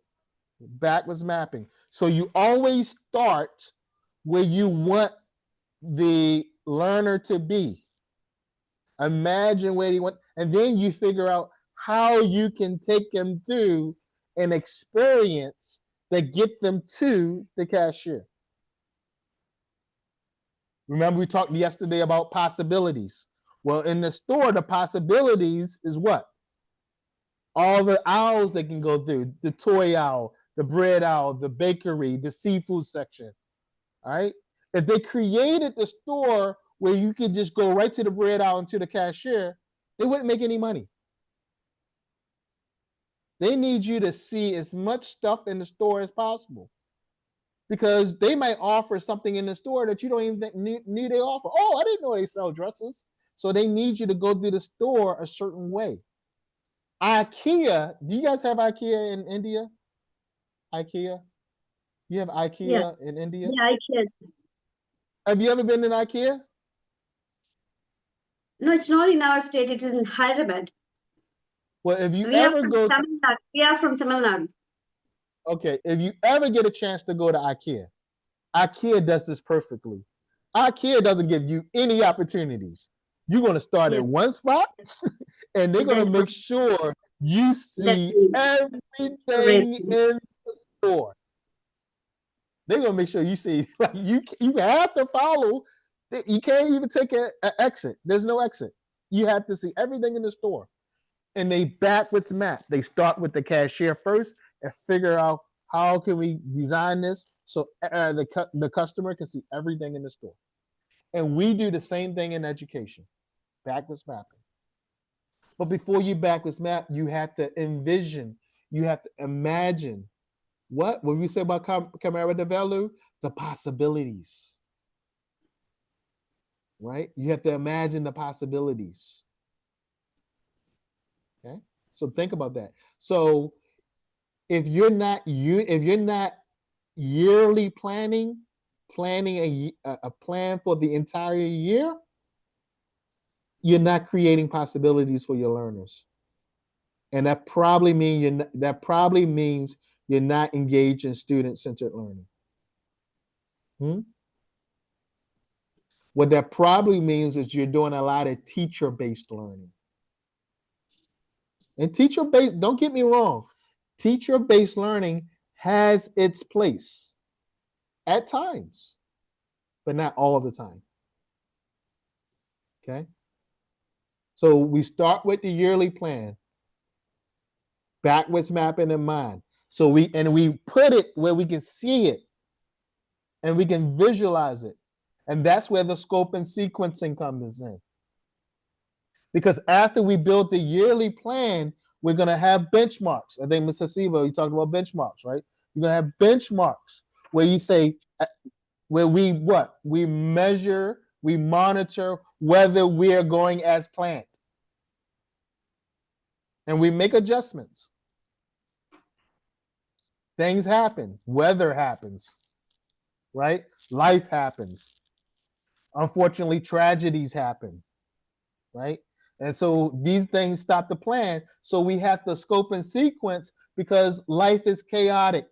Backwards mapping. So you always start where you want the learner to be. Imagine where you want, and then you figure out how you can take them through an experience that get them to the cashier. Remember we talked yesterday about possibilities. Well, in the store, the possibilities is what? All the aisles they can go through, the toy aisle, the bread aisle, the bakery, the seafood section. All right. If they created the store where you could just go right to the bread aisle and to the cashier, they wouldn't make any money. They need you to see as much stuff in the store as possible, because they might offer something in the store that you don't even need they offer. Oh, I didn't know they sell dresses. So they need you to go through the store a certain way. IKEA, do you guys have IKEA in India? IKEA? You have IKEA in India? Yeah, I can. Have you ever been in IKEA? No, it's not in our state. It is in Hyderabad. Well, if you We ever go to, we are from Tamil Nadu. okay, if you ever get a chance to go to IKEA, IKEA does this perfectly. IKEA doesn't give you any opportunities. You're going to start at one spot, and they're going to make sure you see everything in the store. They're going to make sure you see, like, you have to follow. You can't even take an exit. There's no exit. You have to see everything in the store. And they backwards map. They start with the cashier first and figure out how can we design this so the customer can see everything in the store. And we do the same thing in education, backwards mapping. But before you backwards map, you have to envision, you have to imagine what we say about Camara de Velu, the possibilities. Right? You have to imagine the possibilities. Okay? So think about that. So if you're not yearly planning a plan for the entire year, you're not creating possibilities for your learners. And that probably means you're not engaged in student-centered learning. What that probably means is you're doing a lot of teacher-based learning. And teacher-based, don't get me wrong, teacher-based learning has its place at times, but not all the time. Okay? So we start with the yearly plan, backwards mapping in mind. So we put it where we can see it and we can visualize it. And that's where the scope and sequencing comes in. Because after we build the yearly plan, we're going to have benchmarks. I think Ms. Hasiba, you talked about benchmarks, right? You're going to have benchmarks where you say, where we measure, we monitor whether we're going as planned. And we make adjustments. Things happen. Weather happens, right? Life happens. Unfortunately, tragedies happen, right? And so these things stop the plan. So we have to scope and sequence because life is chaotic.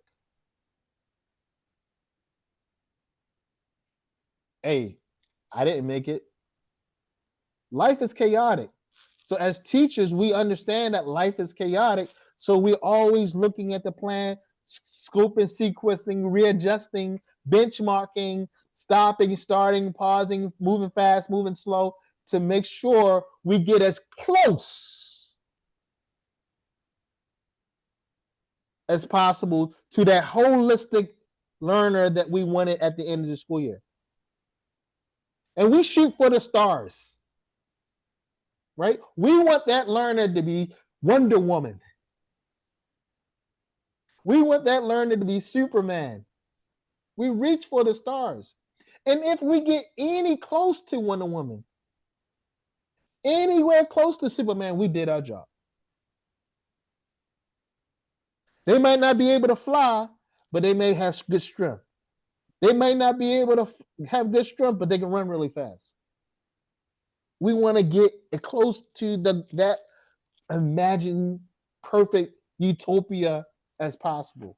Hey, I didn't make it. Life is chaotic. So as teachers, we understand that life is chaotic. So we're always looking at the plan, scoping, sequencing, readjusting, benchmarking, stopping, starting, pausing, moving fast, moving slow, to make sure we get as close as possible to that holistic learner that we wanted at the end of the school year. And we shoot for the stars, right? We want that learner to be Wonder Woman. We want that learner to be Superman. We reach for the stars. And if we get any close to Wonder Woman, anywhere close to Superman, we did our job. They might not be able to fly, but they may have good strength. They might not be able to have good strength, but they can run really fast. We want to get close to that imagined perfect utopia as possible.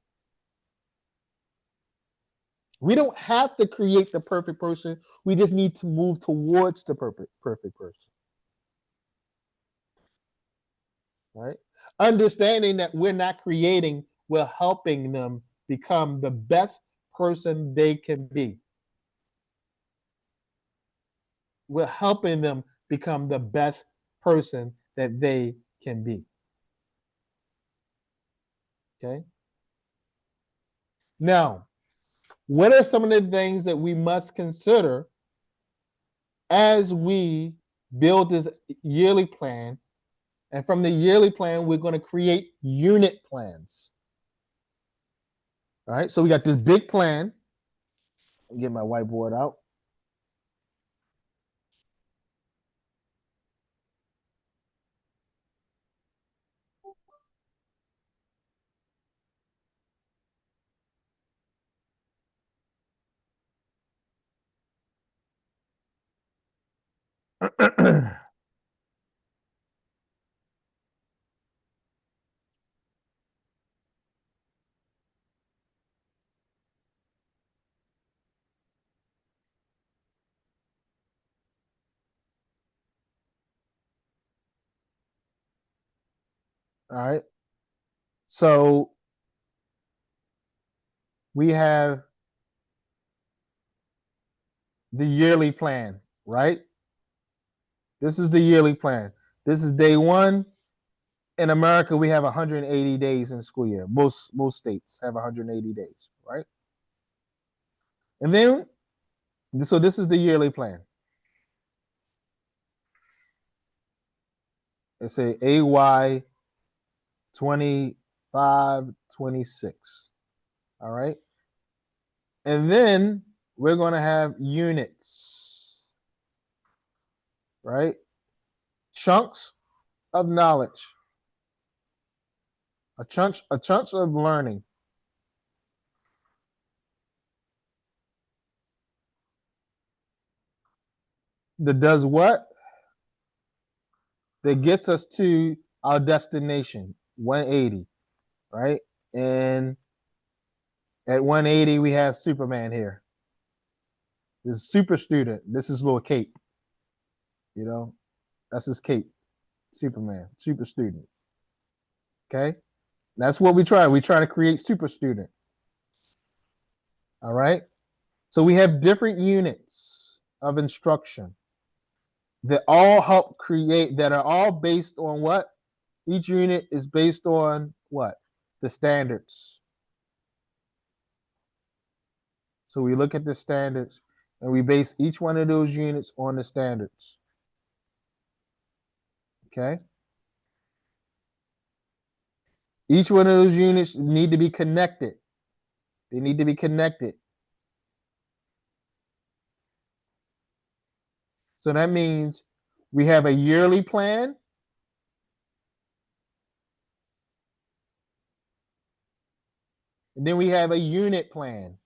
We don't have to create the perfect person. We just need to move towards the perfect person. Right? Understanding that we're not creating, we're helping them become the best person they can be. We're helping them become the best person that they can be. Okay? Now, what are some of the things that we must consider as we build this yearly plan? And from the yearly plan, we're going to create unit plans. All right, so we got this big plan. I'll get my whiteboard out. All right. So we have the yearly plan, right? This is the yearly plan. This is day one. In America, we have 180 days in the school year. Most states have 180 days, right? And then, so this is the yearly plan. It's a AY 25, 26. All right. And then we're going to have units, right? Chunks of knowledge, a chunks of learning. That does what? That gets us to our destination, 180, right? And at 180, we have Superman here. This is super student. This is little cape. You know, that's his cape. Superman, super student. Okay, that's what we try. We try to create super student. All right. So we have different units of instruction that all help create, that are all based on what? Each unit is based on what? The standards. So we look at the standards and we base each one of those units on the standards. Okay. Each one of those units need to be connected. They need to be connected. So that means we have a yearly plan. And then we have a unit plan.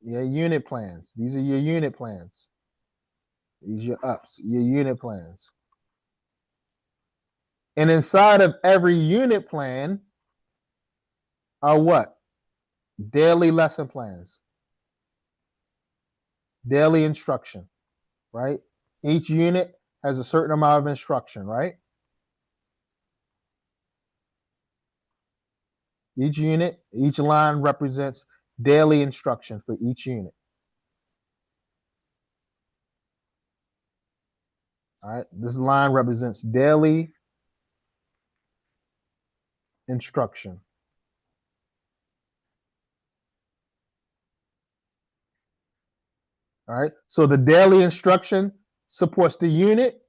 Yeah, unit plans. These are your unit plans. These are your ups, your unit plans. And inside of every unit plan are what? Daily lesson plans. Daily instruction, right? Each unit has a certain amount of instruction, right? Each unit, each line represents daily instruction for each unit. All right, this line represents daily instruction. All right, so the daily instruction supports the unit.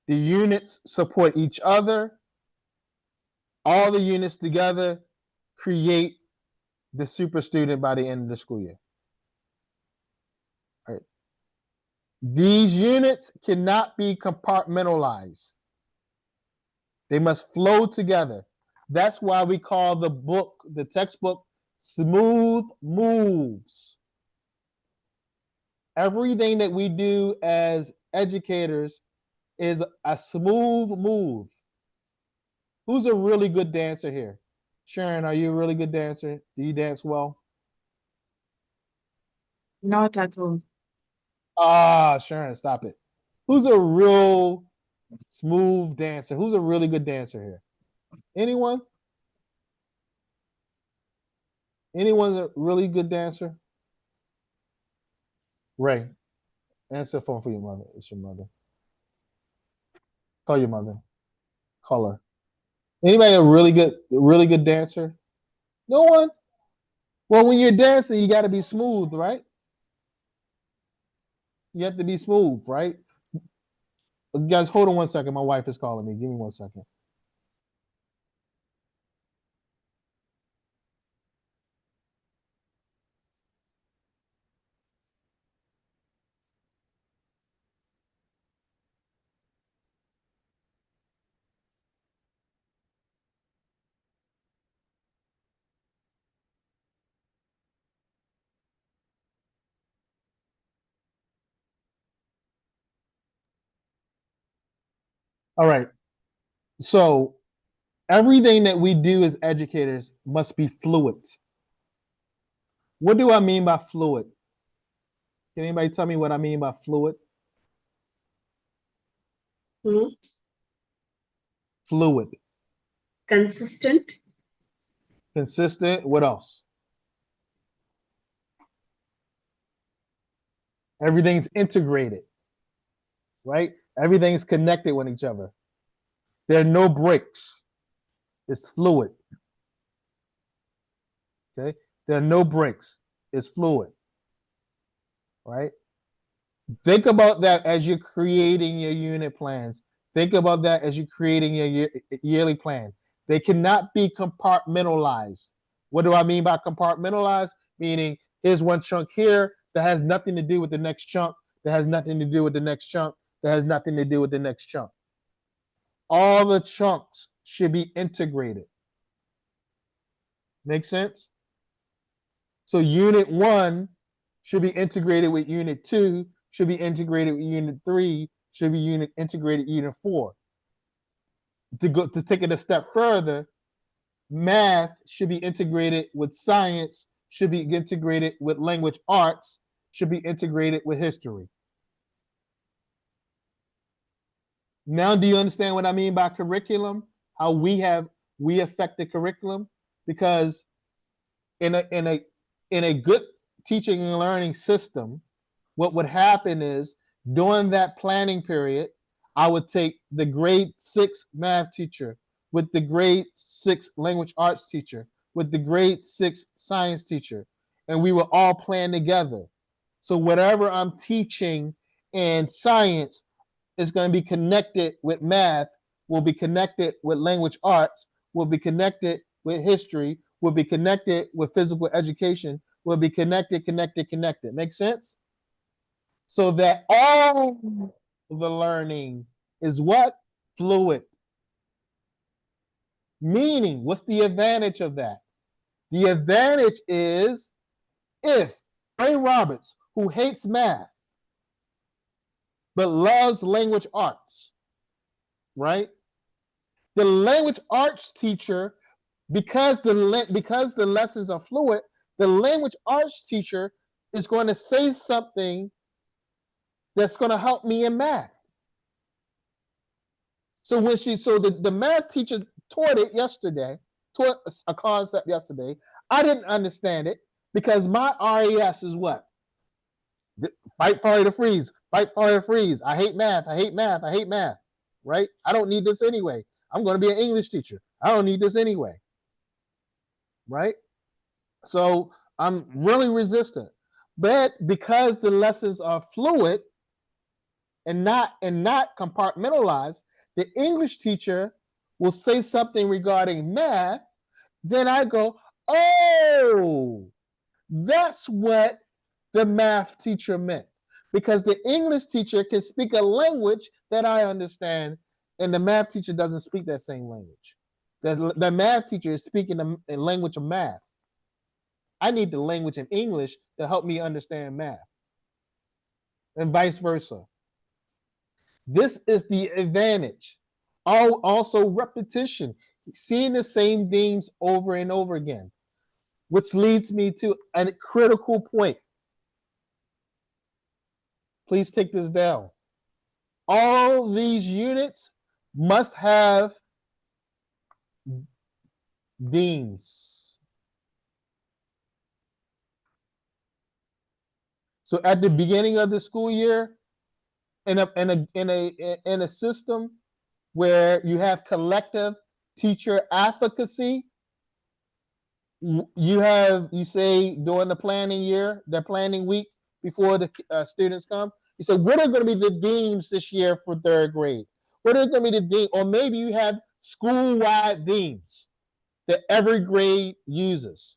The units support each other. All the units together create the super student by the end of the school year. All right. These units cannot be compartmentalized. They must flow together. That's why we call the book, the textbook, Smooth Moves. Everything that we do as educators is a smooth move. Who's a really good dancer here? Sharon, are you a really good dancer? Do you dance well? Not at all. Ah, Sharon, stop it. Who's a real smooth dancer? Who's a really good dancer here? Anyone? Anyone's a really good dancer? Ray, answer the phone for your mother. It's your mother. Call your mother. Call her. Anybody a really good dancer? No one? Well, when you're dancing, you got to be smooth, right? You have to be smooth, right? Guys, hold on 1 second. My wife is calling me. Give me 1 second. All right. So everything that we do as educators must be fluid. What do I mean by fluid? Can anybody tell me what I mean by fluid? Fluid. Consistent. Consistent. What else? Everything's integrated, right? Everything's connected with each other. There are no breaks. It's fluid. Okay? There are no breaks. It's fluid. Right? Think about that as you're creating your unit plans. Think about that as you're creating your yearly plan. They cannot be compartmentalized. What do I mean by compartmentalized? Meaning, here's one chunk here that has nothing to do with the next chunk, that has nothing to do with the next chunk, that has nothing to do with the next chunk. All the chunks should be integrated. Make sense? So unit 1 should be integrated with unit 2, should be integrated with unit 3, should be integrated with unit 4. To take it a step further, math should be integrated with science, should be integrated with language arts, should be integrated with history. Now, do you understand what I mean by curriculum? How we affect the curriculum? Because in a good teaching and learning system, what would happen is during that planning period, I would take the grade 6 math teacher with the grade 6 language arts teacher with the grade 6 science teacher, and we would all plan together. So whatever I'm teaching in science is going to be connected with math, will be connected with language arts, will be connected with history, will be connected with physical education, will be connected. Make sense? So that all the learning is what? Fluid. Meaning, what's the advantage of that? The advantage is if Ray Roberts, who hates math, but loves language arts, right? The language arts teacher, because the lessons are fluid, the language arts teacher is going to say something that's going to help me in math. So the math teacher taught a concept yesterday. I didn't understand it because my RAS is what? Fight, flight, or freeze. Fight, fire, freeze. I hate math. I hate math. I hate math. Right? I don't need this anyway. I'm going to be an English teacher. I don't need this anyway. Right? So I'm really resistant. But because the lessons are fluid and not compartmentalized, the English teacher will say something regarding math. Then I go, oh, that's what the math teacher meant. Because the English teacher can speak a language that I understand, and the math teacher doesn't speak that same language. The math teacher is speaking the language of math. I need the language in English to help me understand math, and vice versa. This is the advantage. Also, repetition, seeing the same themes over and over again, which leads me to a critical point. Please take this down. All these units must have themes. So at the beginning of the school year, in a system where you have collective teacher advocacy, you say during the planning week before the students come, you say, what are going to be the themes this year for third grade? What are going to be the themes? Or maybe you have school-wide themes that every grade uses.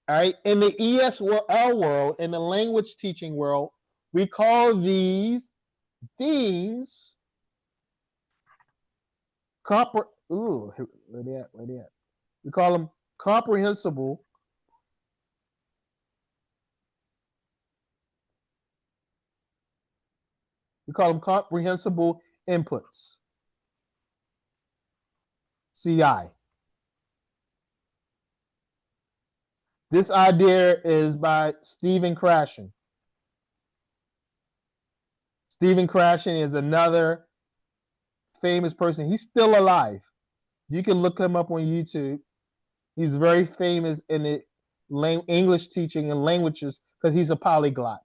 All right. In the ESL world, in the language teaching world, we call these themes where they at? We call them comprehensible inputs. CI. This idea is by Stephen Krashen. Stephen Krashen is another famous person. He's still alive. You can look him up on YouTube. He's very famous in the English teaching and languages because he's a polyglot.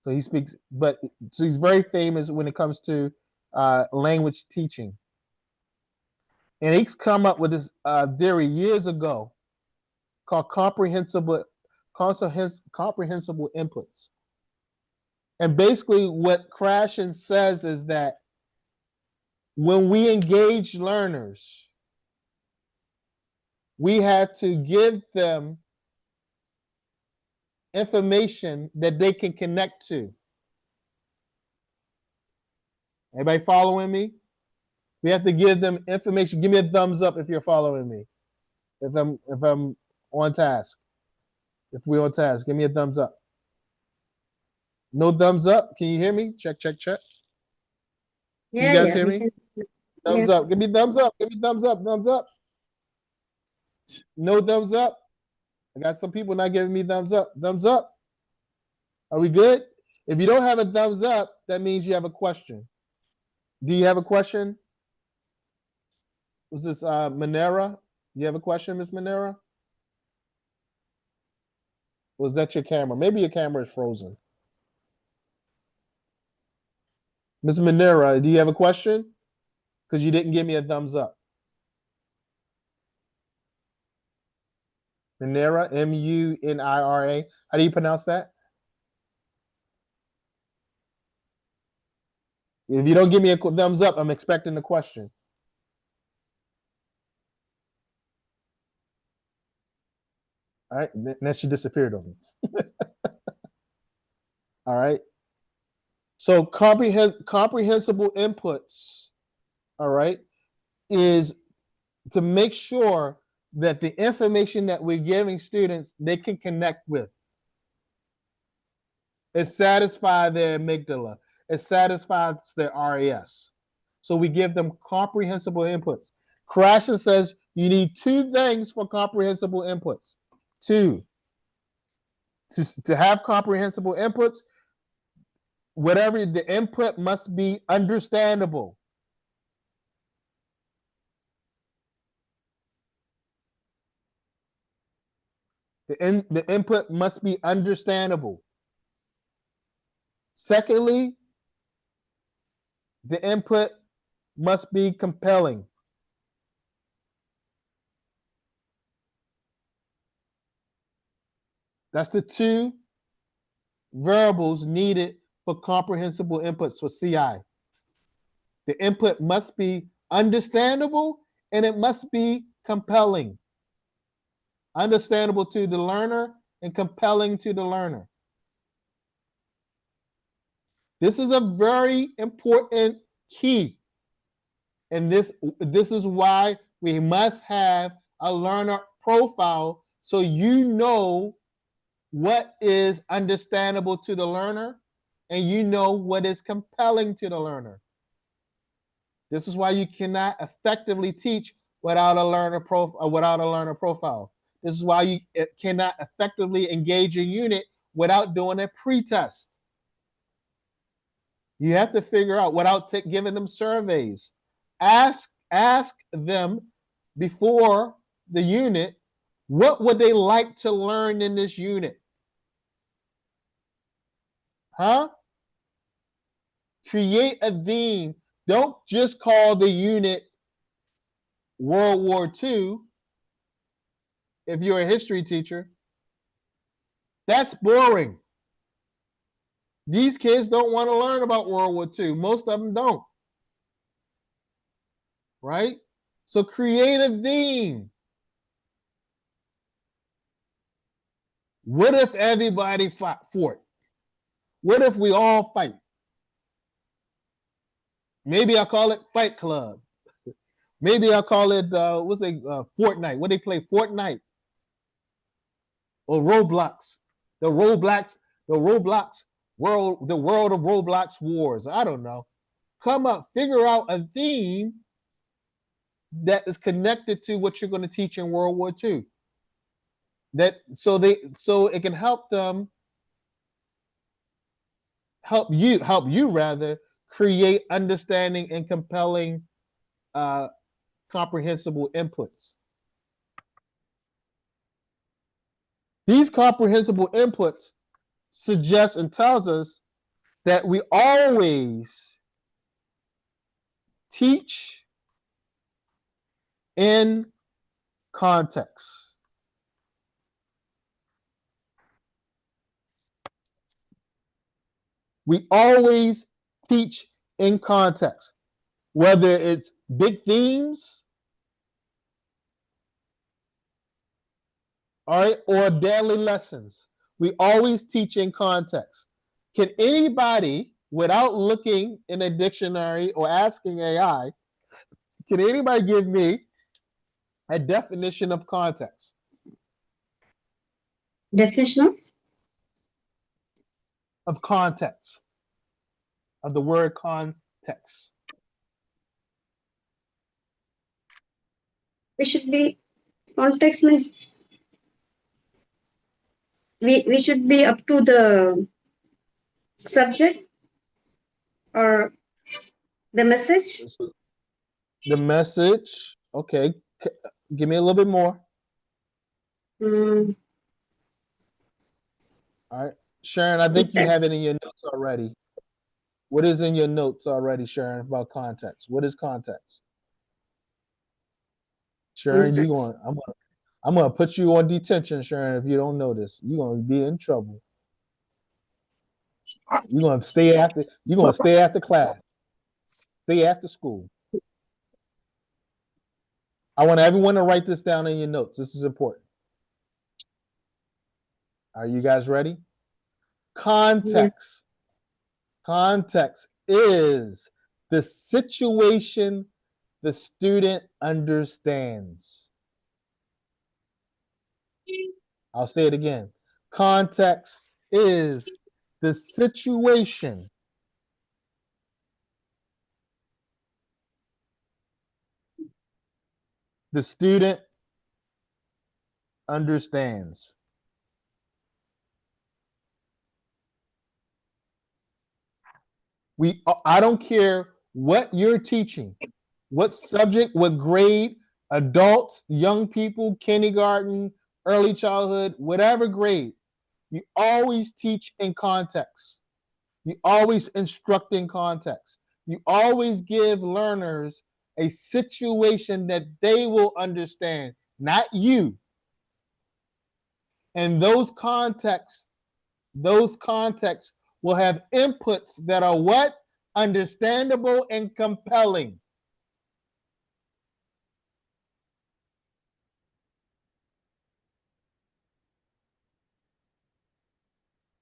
So he speaks, so he's very famous when it comes to language teaching. And he's come up with this theory years ago called comprehensible inputs. And basically what Krashen says is that when we engage learners, we have to give them information that they can connect to. Everybody following me? We have to give them information. Give me a thumbs up if you're following me. If I'm on task. If we're on task, give me a thumbs up. No thumbs up? Can you hear me? Check. Can you guys hear me? Thumbs up. Give me thumbs up. Give me thumbs up. Thumbs up. No thumbs up. I got some people not giving me thumbs up. Thumbs up. Are we good? If you don't have a thumbs up, that means you have a question. Do you have a question? Was this Manera? You have a question, Miss Manera? Was that your camera? Maybe your camera is frozen. Ms. Manera, do you have a question? Because you didn't give me a thumbs up. Manera, Munira. How do you pronounce that? If you don't give me a thumbs up, I'm expecting a question. All right, then she disappeared on me. All right. So comprehensible inputs, all right, is to make sure that the information that we're giving students, they can connect with. It satisfies their amygdala. It satisfies their RAS. So we give them comprehensible inputs. Krashen says you need two things for comprehensible inputs. Two, to have comprehensible inputs, whatever the input must be understandable. The input must be understandable. Secondly, the input must be compelling. That's the two variables needed for comprehensible inputs for CI. The input must be understandable and it must be compelling. Understandable to the learner and compelling to the learner. This is a very important key. And this is why we must have a learner profile so you know what is understandable to the learner and you know what is compelling to the learner. This is why you cannot effectively teach without a learner profile. This is why you cannot effectively engage a unit without doing a pretest. You have to figure out without giving them surveys. Ask them before the unit, what would they like to learn in this unit? Huh? Create a theme. Don't just call the unit World War II if you're a history teacher. That's boring. These kids don't want to learn about World War II. Most of them don't. Right? So create a theme. What if everybody fought? What if we all fight? Maybe I'll call it Fight Club. Maybe I'll call it Fortnite. What they play? Fortnite or Roblox. The Roblox world, the world of Roblox wars. I don't know. Come up, figure out a theme that is connected to what you're going to teach in World War II. So it can help them help you rather create understanding and compelling comprehensible inputs. These comprehensible inputs suggest and tells us that we always teach in context. We always teach in context, whether it's big themes, all right, or daily lessons. We always teach in context. Can anybody, without looking in a dictionary or asking AI, can anybody give me a definition of context? Definition of context, of the word context. We should be, context means we should be up to the subject or the message. The message, okay. Give me a little bit more. All right. Sharon, I think you have it in your notes already. What is in your notes already, Sharon, about context? What is context? Sharon, I'm gonna put you on detention, Sharon, if you don't know this. You're gonna be in trouble. You're gonna stay after class. Stay after school. I want everyone to write this down in your notes. This is important. Are you guys ready? Context. Context is the situation the student understands. I'll say it again. Context is the situation the student understands. I don't care what you're teaching, what subject, what grade, adults, young people, kindergarten, early childhood, whatever grade, you always teach in context. You always instruct in context. You always give learners a situation that they will understand, not you. And those contexts will have inputs that are what? Understandable and compelling.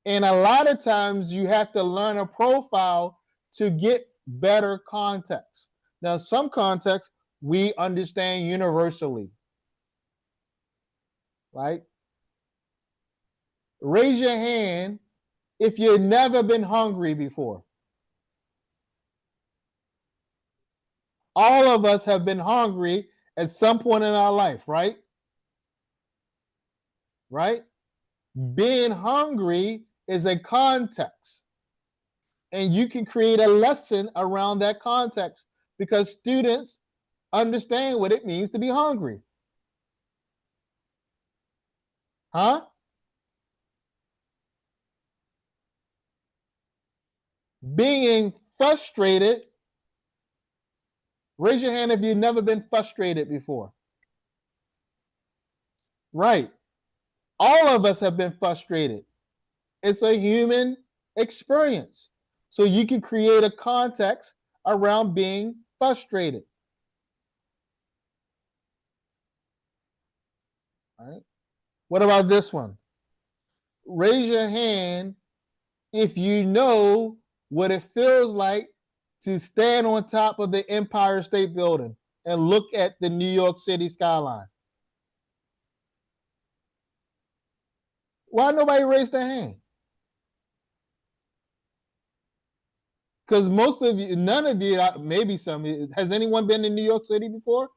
And a lot of times you have to learn a profile to get better context. Now, some contexts we understand universally, right? Raise your hand if you've never been hungry before. All of us have been hungry at some point in our life, right? Right? Being hungry is a context, and you can create a lesson around that context because students understand what it means to be hungry. Huh? Being frustrated. Raise your hand if you've never been frustrated before. Right. All of us have been frustrated. It's a human experience. So you can create a context around being frustrated. All right. What about this one? Raise your hand if you know what it feels like to stand on top of the Empire State Building and look at the New York City skyline. Why nobody raised their hand? Because most of you, none of you, maybe some, has anyone been in New York City before?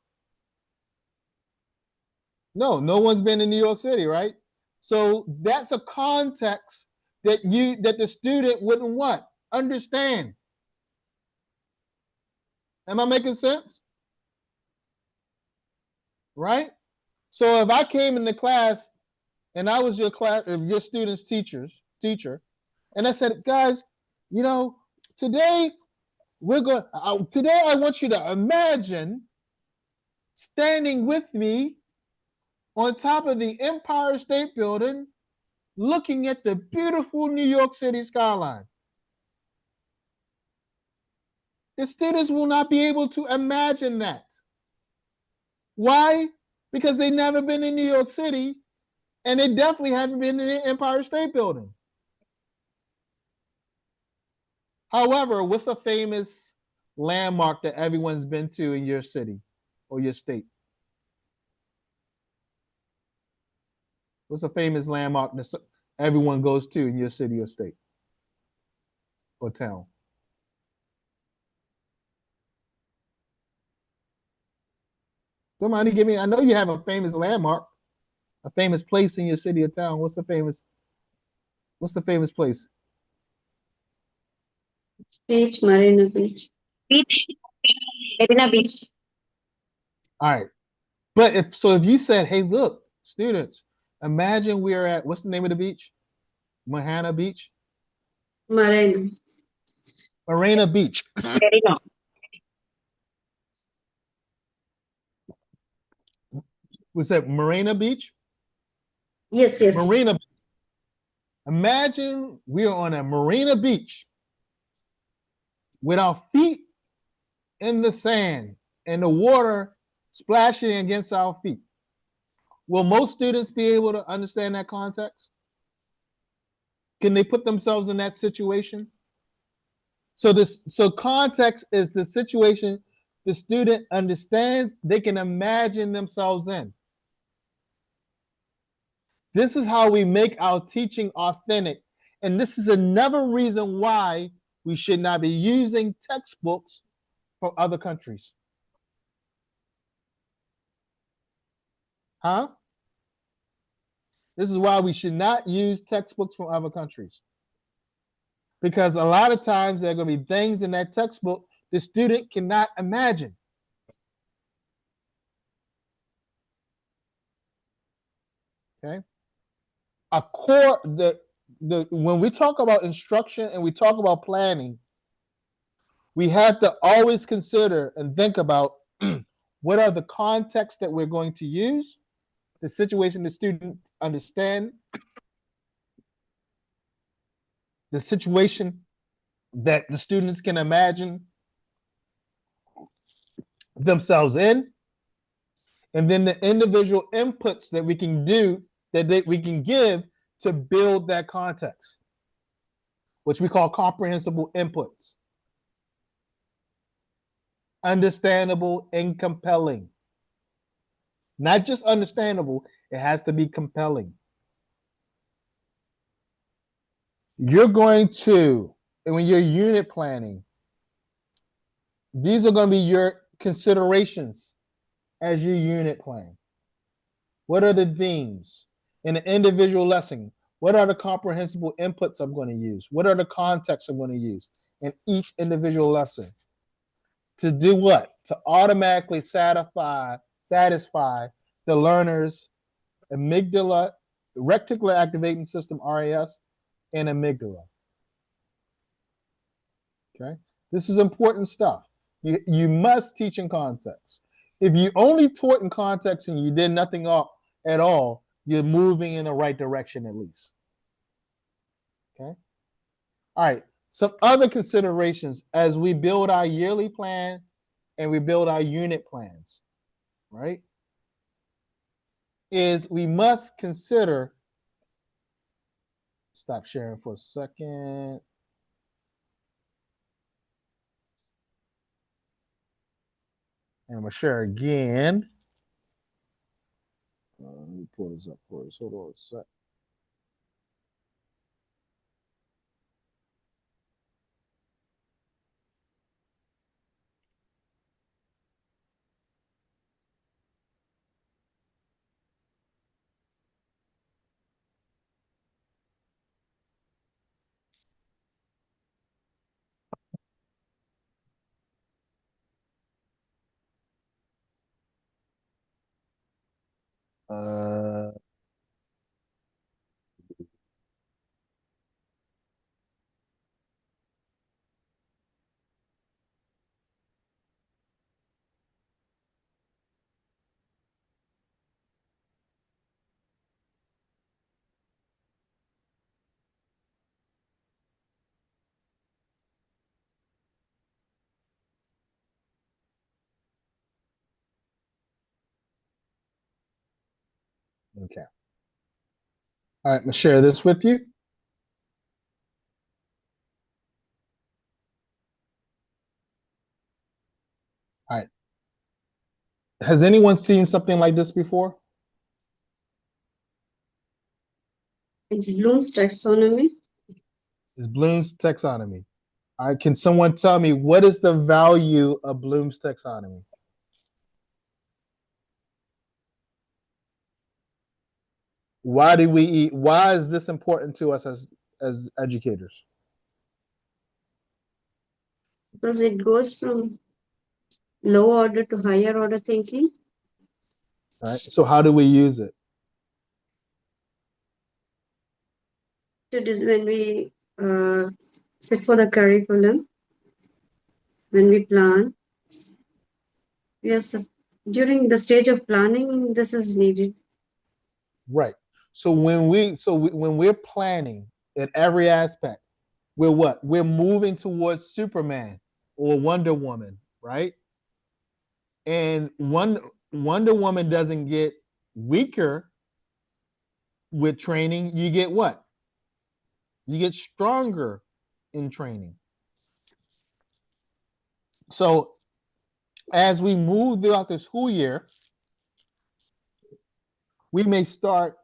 No, no one's been in New York City, right? So that's a context that the student wouldn't what? Understand. Am I making sense? Right? So if I came into class and I was your student's teacher, and I said, guys, today today I want you to imagine standing with me on top of the Empire State Building, looking at the beautiful New York City skyline. The students will not be able to imagine that. Why? Because they've never been in New York City, and they definitely haven't been in the Empire State Building. However, what's a famous landmark that everyone's been to in your city or your state? What's a famous landmark that everyone goes to in your city or state or town? Somebody give me, I know you have a famous landmark, a famous place in your city or town. What's the famous place? Beach, Marina Beach. Beach. Marina Beach. All right. But if you said, hey, look, students, imagine we're at, what's the name of the beach? Marina Beach? Marina. Marina Beach. Marina. Was that Marina Beach? Yes, yes. Marina. Imagine we're on a Marina Beach with our feet in the sand and the water splashing against our feet. Will most students be able to understand that context? Can they put themselves in that situation? So context is the situation the student understands, they can imagine themselves in. This is how we make our teaching authentic. And this is another reason why we should not be using textbooks from other countries. Huh? This is why we should not use textbooks from other countries. Because a lot of times there are going to be things in that textbook the student cannot imagine. Okay? when we talk about instruction and we talk about planning, we have to always consider and think about what are the contexts that we're going to use, the situation the student understand, the situation that the students can imagine themselves in, and then the individual inputs that we can do, that we can give to build that context, which we call comprehensible inputs. Understandable and compelling. Not just understandable, it has to be compelling. You're going to, and when you're unit planning, these are going to be your considerations as your unit plan. What are the themes in the individual lesson? What are the comprehensible inputs I'm going to use? What are the contexts I'm going to use in each individual lesson? To do what? To automatically satisfy the learner's amygdala, reticular activating system, RAS, and amygdala. Okay, this is important stuff. You must teach in context. If you only taught in context and you did nothing at all, you're moving in the right direction at least. Okay. All right. Some other considerations as we build our yearly plan and we build our unit plans, right? Is we must consider, stop sharing for a second. And I'm going to share again. Let me pull this up for us. Hold on a sec. Okay. All right, I'm going to share this with you. All right. Has anyone seen something like this before? It's Bloom's taxonomy. It's Bloom's taxonomy. All right, can someone tell me what is the value of Bloom's taxonomy? Why is this important to us as educators? Because it goes from low order to higher order thinking. All right, so how do we use it? It is when we set for the curriculum, when we plan. Yes, during the stage of planning, this is needed. Right. So when we're planning in every aspect, we're what? We're moving towards Superman or Wonder Woman, right? And Wonder Woman doesn't get weaker with training. You get what? You get stronger in training. So as we move throughout the school year, we may start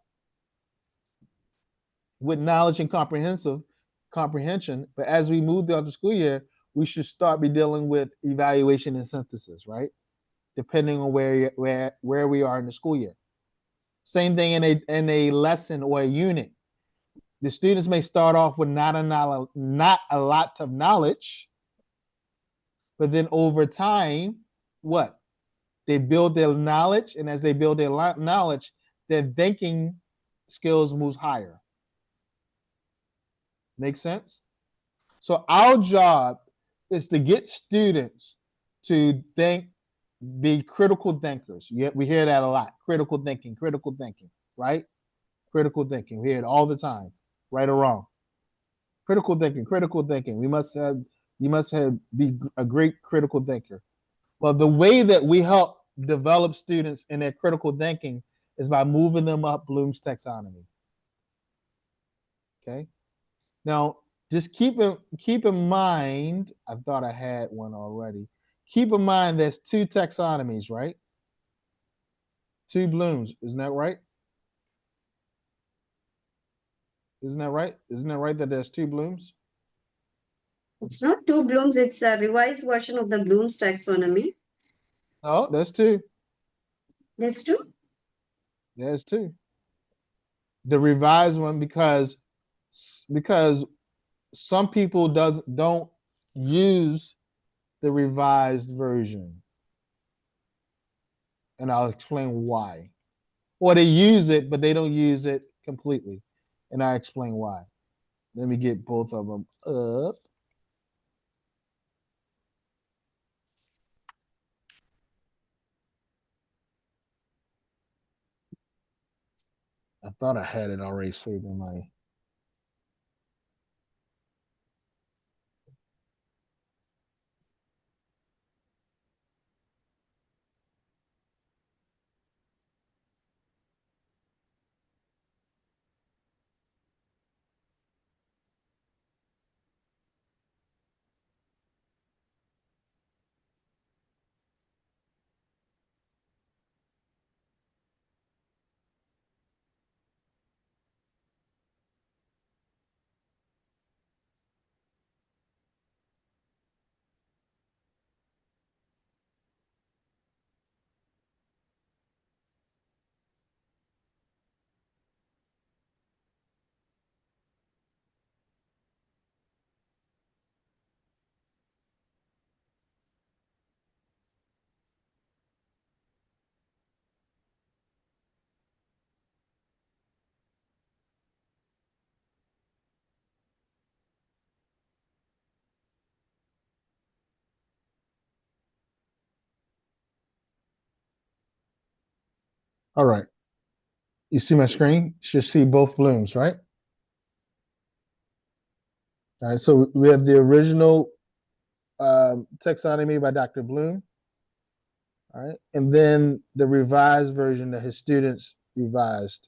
with knowledge and comprehension, but as we move throughout the school year, we should start be dealing with evaluation and synthesis, right? Depending on where we are in the school year. Same thing in a lesson or a unit. The students may start off with not a lot of knowledge, but then over time, what? They build their knowledge, and as they build their knowledge, their thinking skills moves higher. Make sense? So our job is to get students to think, be critical thinkers. We hear that a lot. Critical thinking, right? Critical thinking. We hear it all the time, right or wrong. Critical thinking, critical thinking. You must have be a great critical thinker. Well, the way that we help develop students in their critical thinking is by moving them up Bloom's taxonomy. Okay. Now, just keep in mind. I thought I had one already. Keep in mind, there's two taxonomies, right? Two Blooms, isn't that right? Isn't that right? Isn't that right that there's two Blooms? It's not two Blooms, it's a revised version of the Bloom's taxonomy. Oh, there's two. There's two? There's two. The revised one because some people don't use the revised version, and I'll explain why. Or they use it, but they don't use it completely, and I explain why. Let me get both of them up. I thought I had it already saved in my. All right. You see my screen? You should see both Blooms, right? All right. So we have the original taxonomy by Dr. Bloom. All right. And then the revised version that his students revised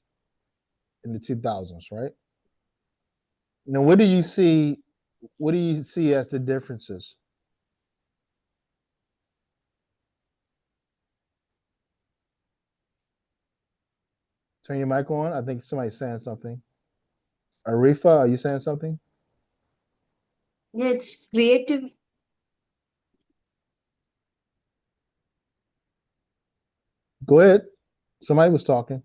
in the 2000s, right? Now, what do you see? What do you see as the differences? Turn your mic on. I think somebody's saying something. Arifa, are you saying something? Yeah, it's creative. Go ahead. Somebody was talking.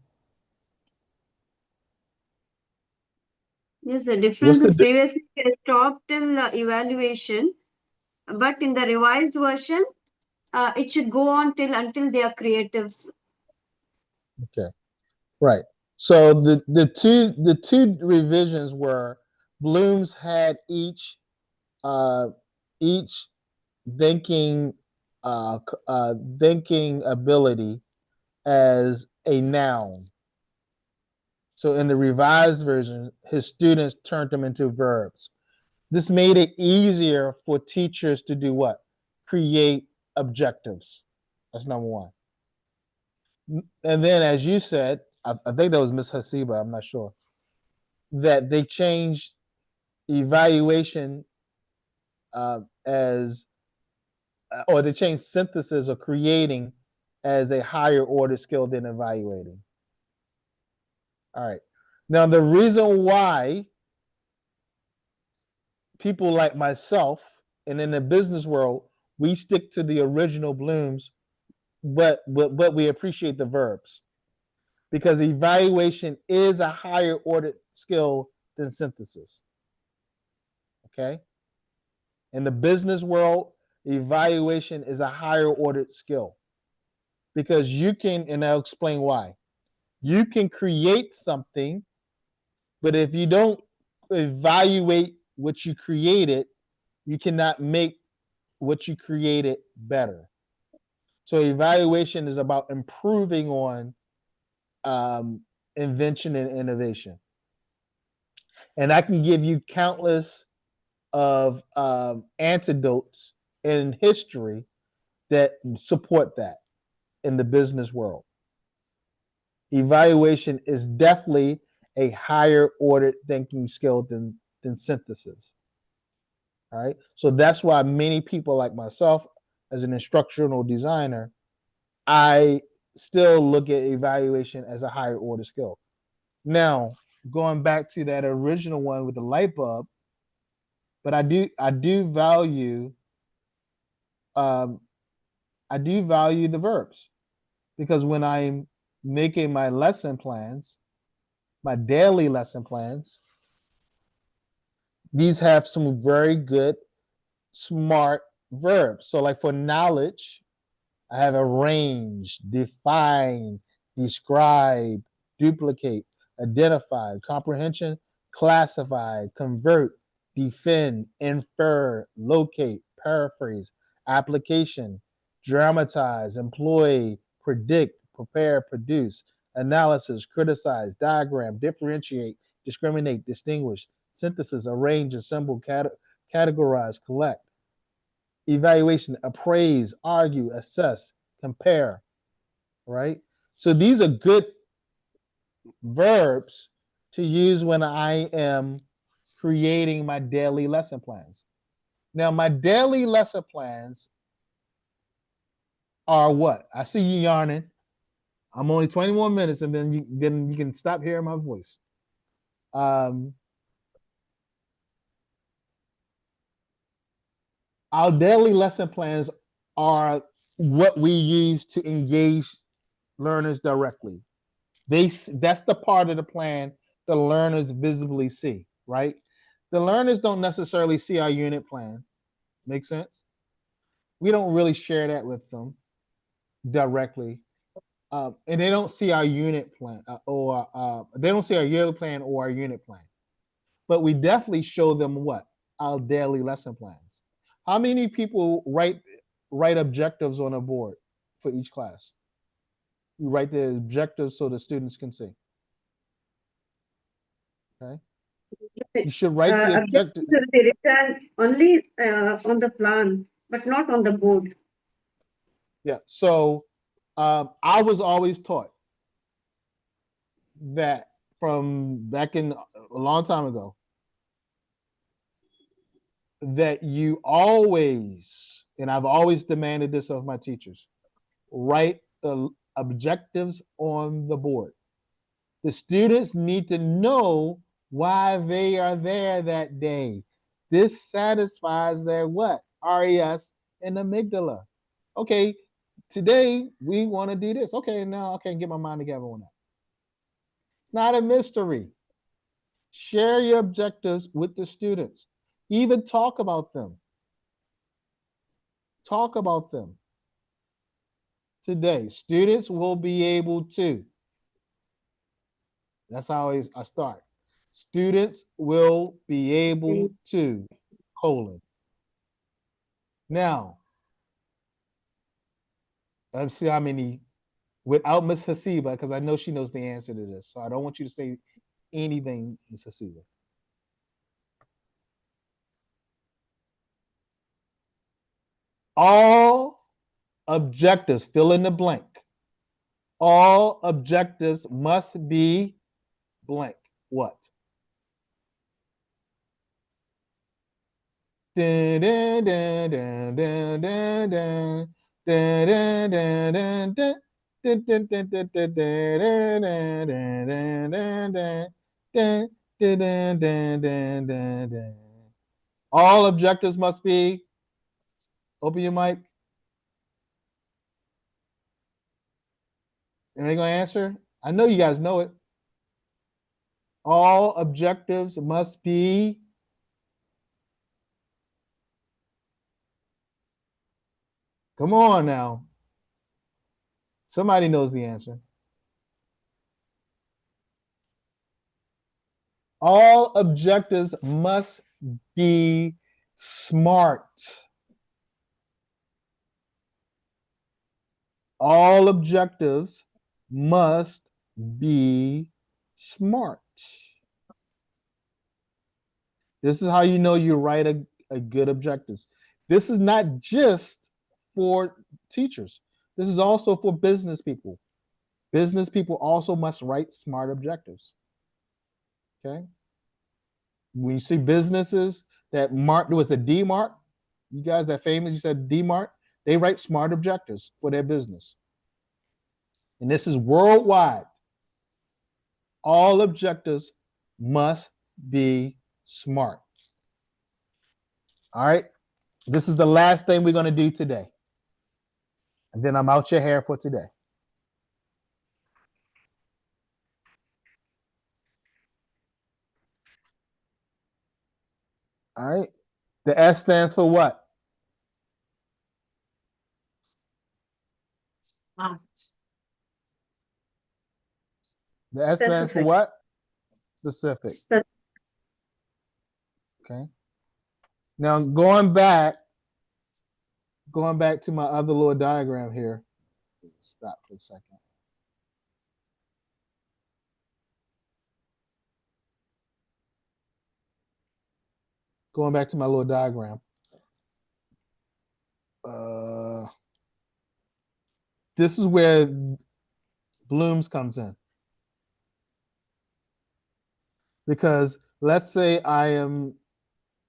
Yes, the difference What's the is previously it stopped till evaluation, but in the revised version, it should go on until they are creative. Okay, right. So the two revisions were Bloom's had each thinking thinking ability as a noun. So in the revised version, his students turned them into verbs. This made it easier for teachers to do what? Create objectives. That's number one. And then, as you said, I think that was Miss Hasiba, I'm not sure, that they changed evaluation as, or they changed synthesis or creating as a higher order skill than evaluating. All right. Now, the reason why people like myself and in the business world, we stick to the original Blooms, but we appreciate the verbs because evaluation is a higher order skill than synthesis. Okay. In the business world, evaluation is a higher ordered skill because you can, and I'll explain why. You can create something, but if you don't evaluate what you created, you cannot make what you created better. So evaluation is about improving on invention and innovation. And I can give you countless of antidotes in history that support that in the business world. Evaluation is definitely a higher order thinking skill than synthesis. All right. So that's why many people like myself, as an instructional designer, I still look at evaluation as a higher order skill. Now, going back to that original one with the light bulb, but I do value um, I do value the verbs, because when I'm making my lesson plans, my daily lesson plans, these have some very good, smart verbs. So, like for knowledge, I have arrange, define, describe, duplicate, identify. Comprehension, classify, convert, defend, infer, locate, paraphrase. Application, dramatize, employ, predict, prepare, produce. Analysis, criticize, diagram, differentiate, discriminate, distinguish. Synthesis, arrange, assemble, categorize, collect. Evaluation, appraise, argue, assess, compare, right? So these are good verbs to use when I am creating my daily lesson plans. Now, my daily lesson plans are what? I see you yarning. I'm only 21 minutes, and then you can stop hearing my voice. Our daily lesson plans are what we use to engage learners directly. That's the part of the plan the learners visibly see, right? The learners don't necessarily see our unit plan. Make sense? We don't really share that with them directly. And they don't see our unit plan or they don't see our yearly plan or our unit plan. But we definitely show them what? Our daily lesson plans. How many people write objectives on a board for each class? You write the objectives so the students can see. Okay. You should write the objective. Objectives will be written only on the plan, but not on the board. Yeah. So I was always taught that from back in a long time ago that you always, and I've always demanded this of my teachers, write the objectives on the board. The students need to know why they are there that day. This satisfies their what? RES and amygdala. Okay, today we want to do this. Okay, now I can't get my mind together on that. It's not a mystery. Share your objectives with the students. Even talk about them. Talk about them. Today, students will be able to. That's how I start. Students will be able to, colon. Now, let's see how many, without Miss Hasiba, because I know she knows the answer to this. So I don't want you to say anything, Miss Hasiba. All objectives, fill in the blank. All objectives must be blank. What? Dun, dun, dun, dun, dun, dun, dun. Dun, dun, dun, dun, dun. Dun, dun, dun, dun, dun, dun, dun, dun, dun. All objectives must be, open your mic. Am I going to answer? I know you guys know it. All objectives must be. Come on now. Somebody knows the answer. All objectives must be smart. All objectives must be smart. This is how you know you write a good objectives. This is not just for teachers. This is also for business people. Business people also must write smart objectives. Okay. When you see businesses that mark, there was a D mark, you guys that famous, you said D mark, they write smart objectives for their business. And this is worldwide. All objectives must be smart. All right. This is the last thing we're going to do today. And then I'm out your hair for today. All right. The S stands for what? Smart. The S stands for what? Specific. Okay. Now going back to my other little diagram here. Stop for a second. Going back to my little diagram. This is where Bloom's comes in. Because let's say I am,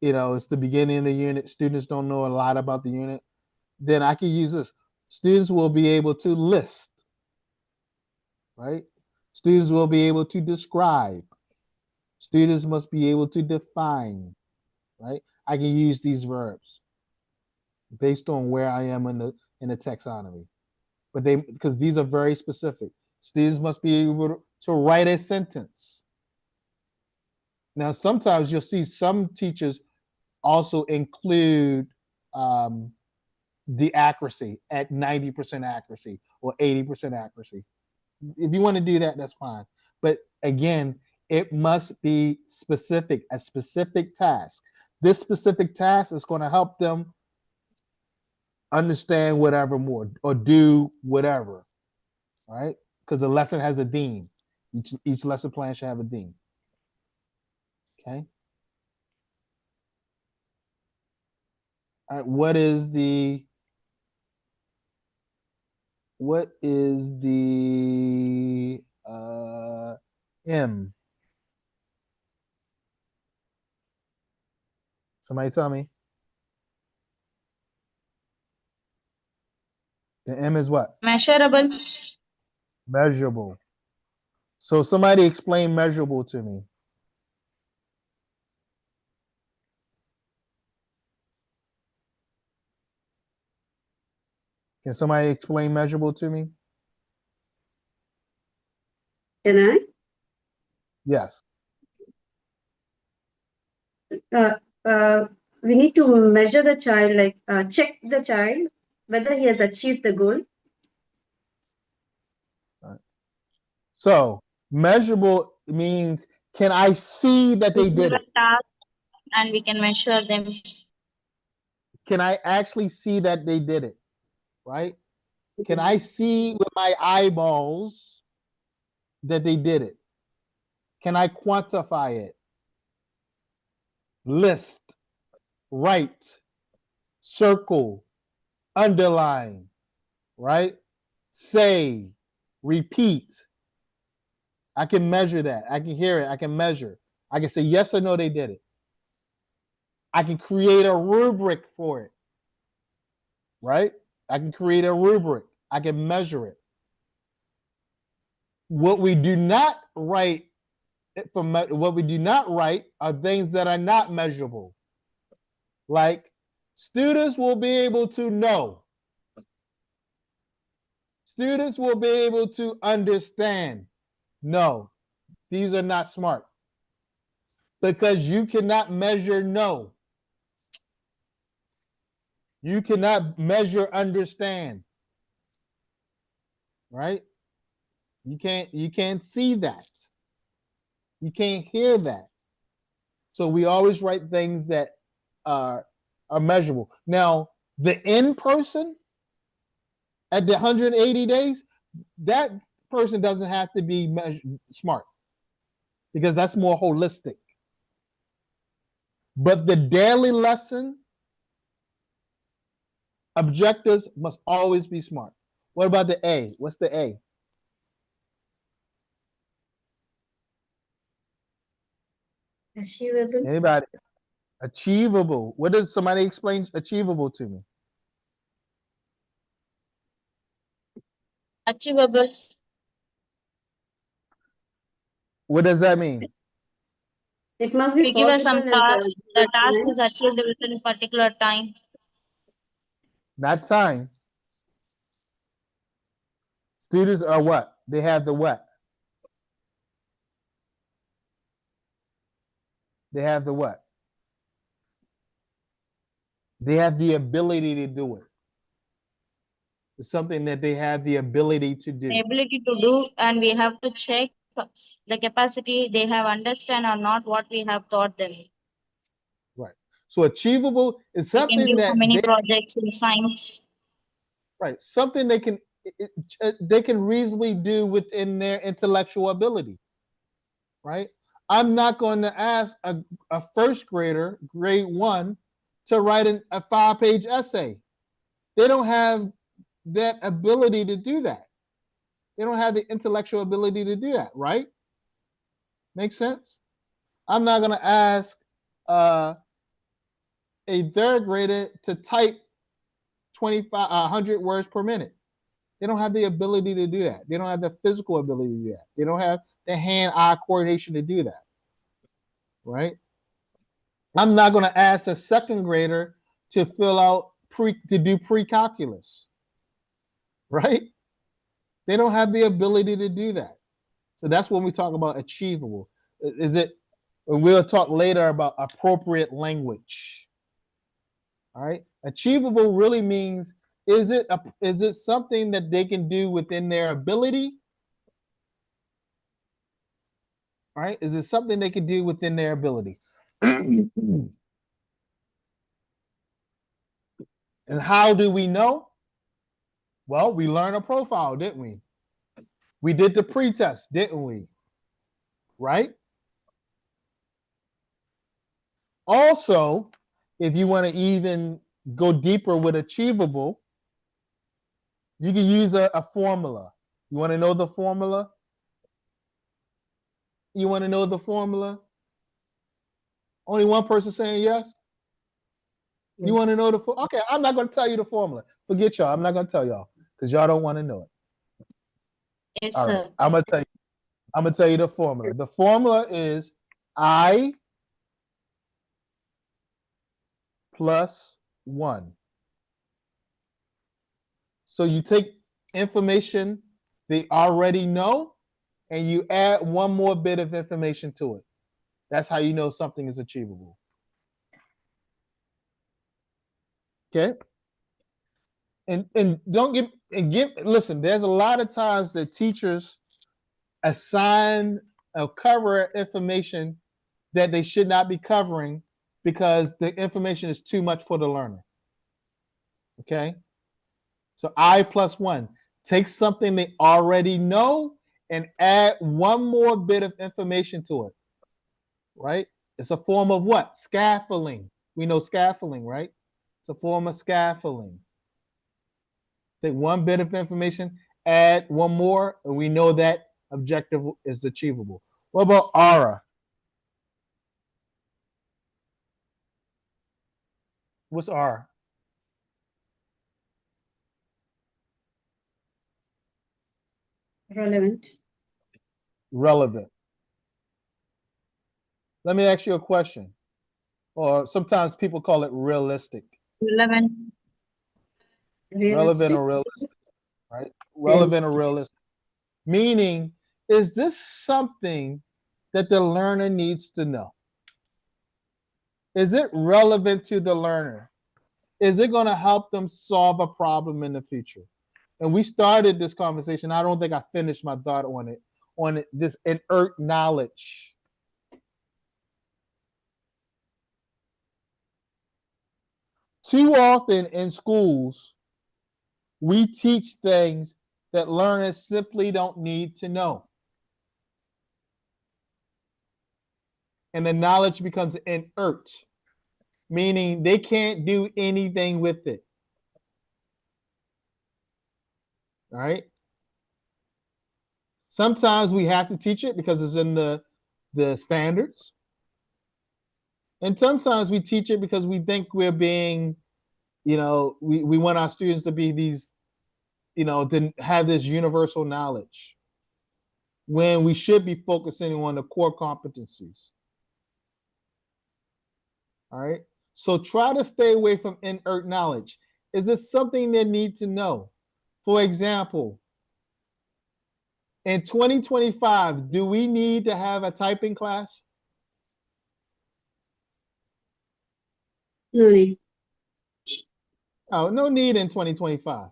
it's the beginning of the unit, students don't know a lot about the unit, then I can use this. Students will be able to list, right? Students will be able to describe. Students must be able to define, right? I can use these verbs based on where I am in the taxonomy. But because these are very specific. Students must be able to write a sentence. Now, sometimes you'll see some teachers also include the accuracy at 90% accuracy or 80% accuracy. If you want to do that, that's fine. But again, it must be specific, a specific task. This specific task is going to help them understand whatever more or do whatever, right? Because the lesson has a theme. Each lesson plan should have a theme. Okay. All right. What is the M? Somebody tell me. The M is what? Measurable. Measurable. So somebody explain measurable to me. Can somebody explain measurable to me? Can I? Yes. We need to measure the child, like check the child whether he has achieved the goal. Right. So measurable means, can I see that they did it? Task, and we can measure them. Can I actually see that they did it? Right? Can I see with my eyeballs that they did it? Can I quantify it? List, write, circle, underline, right? Say, repeat. I can measure that. I can hear it. I can measure. I can say yes or no, they did it. I can create a rubric for it, right? I can create a rubric. I can measure it. What we do not write are things that are not measurable. Like students will be able to know. Students will be able to understand. No, these are not smart. Because you cannot measure no. You cannot measure understand. Right? You can't see that. You can't hear that. So we always write things that are measurable. Now, the in person at the 180 days, that person doesn't have to be smart because that's more holistic. But the daily lesson objectives must always be smart. What about the A? What's the A? Achievable. Anybody? Achievable. What does somebody explain achievable to me? Achievable. What does that mean? It must be We give us possible some in task. The task time. is achieved within a particular time. Not time. Students are what? They have the what? They have the what? They have the ability to do it. It's something that they have the ability to do. The ability to do, and we have to check the capacity they have understand or not what we have taught them. Right. So achievable is We can something do so that many they, projects in science. right, something they can reasonably do within their intellectual ability. Right. I'm not going to ask a first grader, grade 1, to write a 5-page essay. They don't have that ability to do that. They don't have the intellectual ability to do that, right? Makes sense? I'm not going to ask a third grader to type 100 words per minute. They don't have the ability to do that. They don't have the physical ability to do that. They don't have the hand-eye coordination to do that, right? I'm not going to ask a second grader to fill out to do pre-calculus, right? They don't have the ability to do that. So that's when we talk about achievable. Is it? We'll talk later about appropriate language. All right. Achievable really means is it something that they can do within their ability? All right. Is it something they can do within their ability? And how do we know? Well, we learned a profile, didn't we? We did the pre-test, didn't we? Right? Also, if you want to even go deeper with achievable, you can use a formula. You want to know the formula? You want to know the formula? Only one person saying yes? You want to know the formula? Okay, I'm not going to tell you the formula. Forget y'all. I'm not going to tell y'all because y'all don't want to know it. Yes, All right. sir. I'm going to tell you the formula. The formula is I plus 1. So you take information they already know and you add one more bit of information to it. That's how you know something is achievable. Okay? And don't listen, there's a lot of times that teachers assign or cover information that they should not be covering because the information is too much for the learner. Okay? So I plus 1. Take something they already know and add one more bit of information to it. Right? It's a form of what? Scaffolding. We know scaffolding, right? It's a form of scaffolding. Take one bit of information, add one more, and we know that objective is achievable. What about aura? What's R? Relevant. Relevant. Let me ask you a question. Or sometimes people call it realistic. Relevant. Relevant or realistic, right? Relevant or realistic. Meaning, is this something that the learner needs to know? Is it relevant to the learner? Is it going to help them solve a problem in the future? And we started this conversation. I don't think I finished my thought on it, this inert knowledge. Too often in schools, we teach things that learners simply don't need to know. And the knowledge becomes inert, meaning they can't do anything with it. All right. Sometimes we have to teach it because it's in the standards. And sometimes we teach it because we think we're being, we want our students to be these, to have this universal knowledge when we should be focusing on the core competencies. All right. So try to stay away from inert knowledge. Is it something they need to know? For example, in 2025, do we need to have a typing class? No need. Oh, no need in 2025.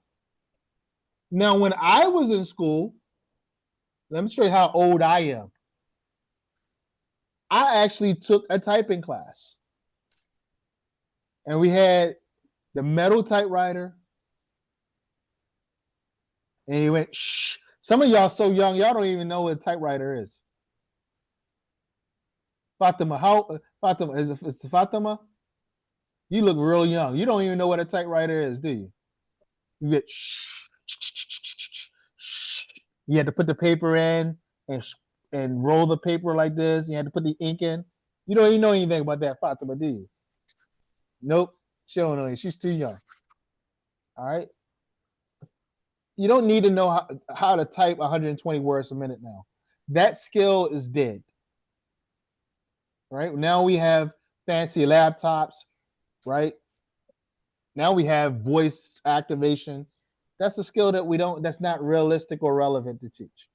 Now, when I was in school, let me show you how old I am. I actually took a typing class. And we had the metal typewriter. And he went, shh. Some of y'all so young, y'all don't even know what a typewriter is. Fatima, Fatima, is it Fatima? You look real young. You don't even know what a typewriter is, do you? You get shh. You had to put the paper in and roll the paper like this. You had to put the ink in. You don't even know anything about that, Fatima, do you? Nope. She don't know. She's too young. All right. You don't need to know how to type 120 words a minute now. That skill is dead. Right? Now we have fancy laptops, right? Now we have voice activation. That's a skill that's not realistic or relevant to teach.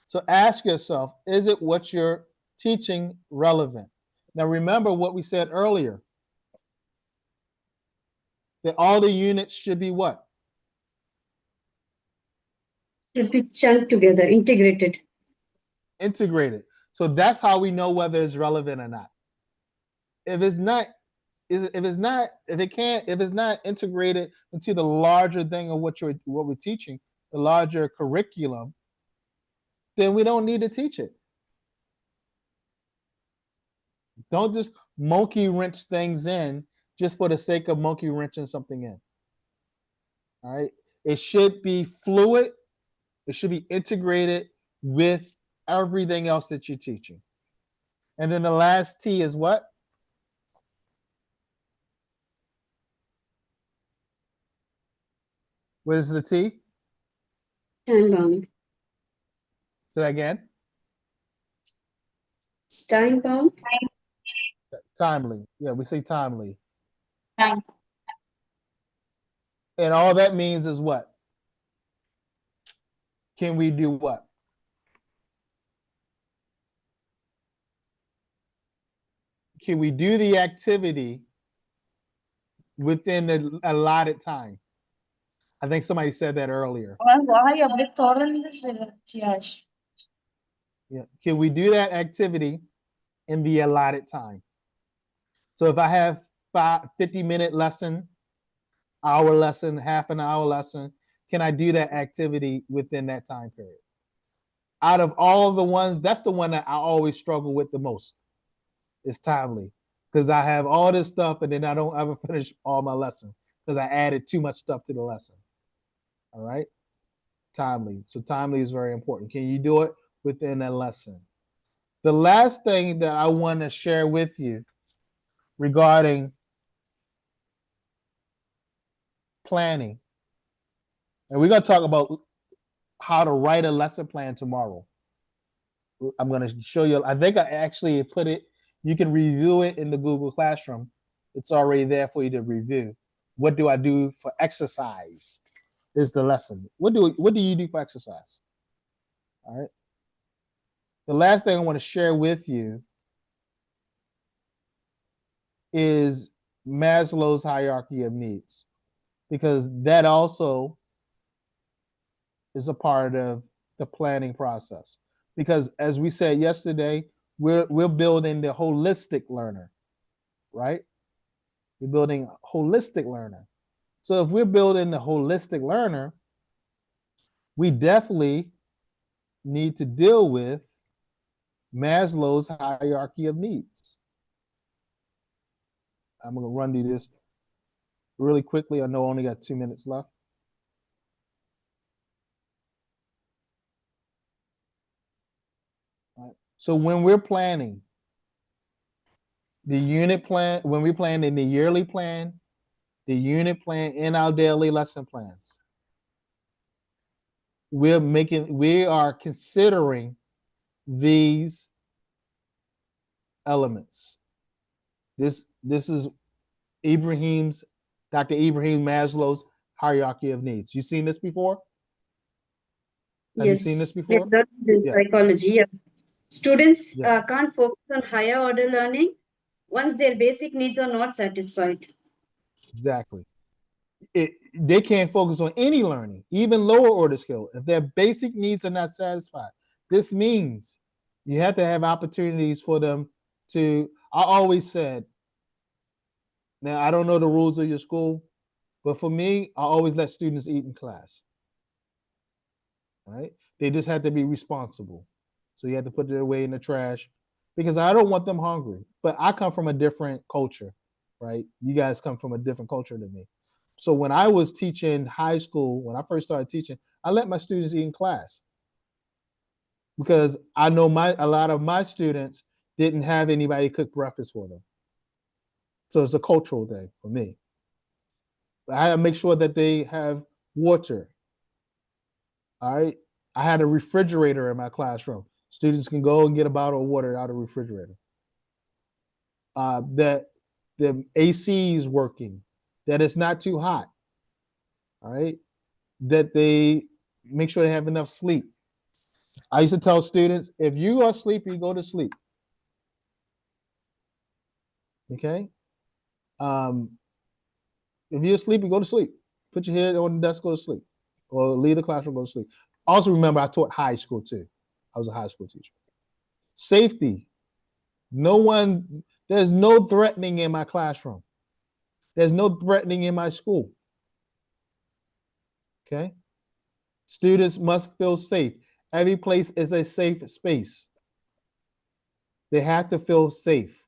So ask yourself, is it what you're teaching relevant? Now remember what we said earlier, that all the units should be what? Should be chunked together, integrated. Integrated. So that's how we know whether it's relevant or not. If it's not integrated into the larger thing of what we're teaching, the larger curriculum, then we don't need to teach it. Don't just monkey wrench things in just for the sake of monkey wrenching something in. All right. It should be fluid. It should be integrated with everything else that you're teaching. And then the last T is what? What is the T? Time bound. Say that again. Time bound. Timely. Yeah, we say timely. Time. And all that means is what? Can we do what? Can we do the activity within the allotted time? I think somebody said that earlier. Yeah. Can we do that activity in the allotted time? So if I have 50-minute lesson, hour lesson, half an hour lesson, can I do that activity within that time period? Out of all the ones, that's the one that I always struggle with the most. It's timely, because I have all this stuff and then I don't ever finish all my lesson because I added too much stuff to the lesson. All right. Timely. So timely is very important. Can you do it within a lesson? The last thing that I want to share with you regarding planning, and we're going to talk about how to write a lesson plan tomorrow. I'm going to show you. I think I actually put it, you can review it in the Google Classroom. It's already there for you to review. What do I do for exercise is the lesson. What do you do for exercise? All right. The last thing I want to share with you is Maslow's hierarchy of needs, because that also is a part of the planning process. Because as we said yesterday, we're building the holistic learner, right? We're building a holistic learner. So if we're building a holistic learner, we definitely need to deal with Maslow's hierarchy of needs. I'm going to run through this really quickly. I know I only got 2 minutes left. All right. So when we're planning the unit plan, when we plan in the yearly plan, the unit plan, and our daily lesson plans, we are considering these elements. This is Dr. Ibrahim Maslow's hierarchy of needs. You seen this before? Have you seen this before? Yes, that's in Yeah. psychology. Yeah. Students Yes. can't focus on higher order learning once their basic needs are not satisfied. Exactly. They can't focus on any learning, even lower order skill, if their basic needs are not satisfied. This means you have to have opportunities for them to, I always said, now I don't know the rules of your school, but for me, I always let students eat in class. Right? They just have to be responsible. So you have to put it away in the trash because I don't want them hungry. But I come from a different culture, right? You guys come from a different culture than me. So when I was teaching high school, when I first started teaching, I let my students eat in class because I know a lot of my students didn't have anybody cook breakfast for them. So it's a cultural thing for me. I make sure that they have water. All right. I had a refrigerator in my classroom. Students can go and get a bottle of water out of the refrigerator. That the AC is working, that it's not too hot. All right. That they make sure they have enough sleep. I used to tell students, if you are sleepy, go to sleep. Okay. If you're sleepy, go to sleep. Put your head on the desk, go to sleep. Or leave the classroom, go to sleep. Also remember, I taught high school too. I was a high school teacher. Safety. There's no threatening in my classroom. There's no threatening in my school. Okay. Students must feel safe. Every place is a safe space. They have to feel safe.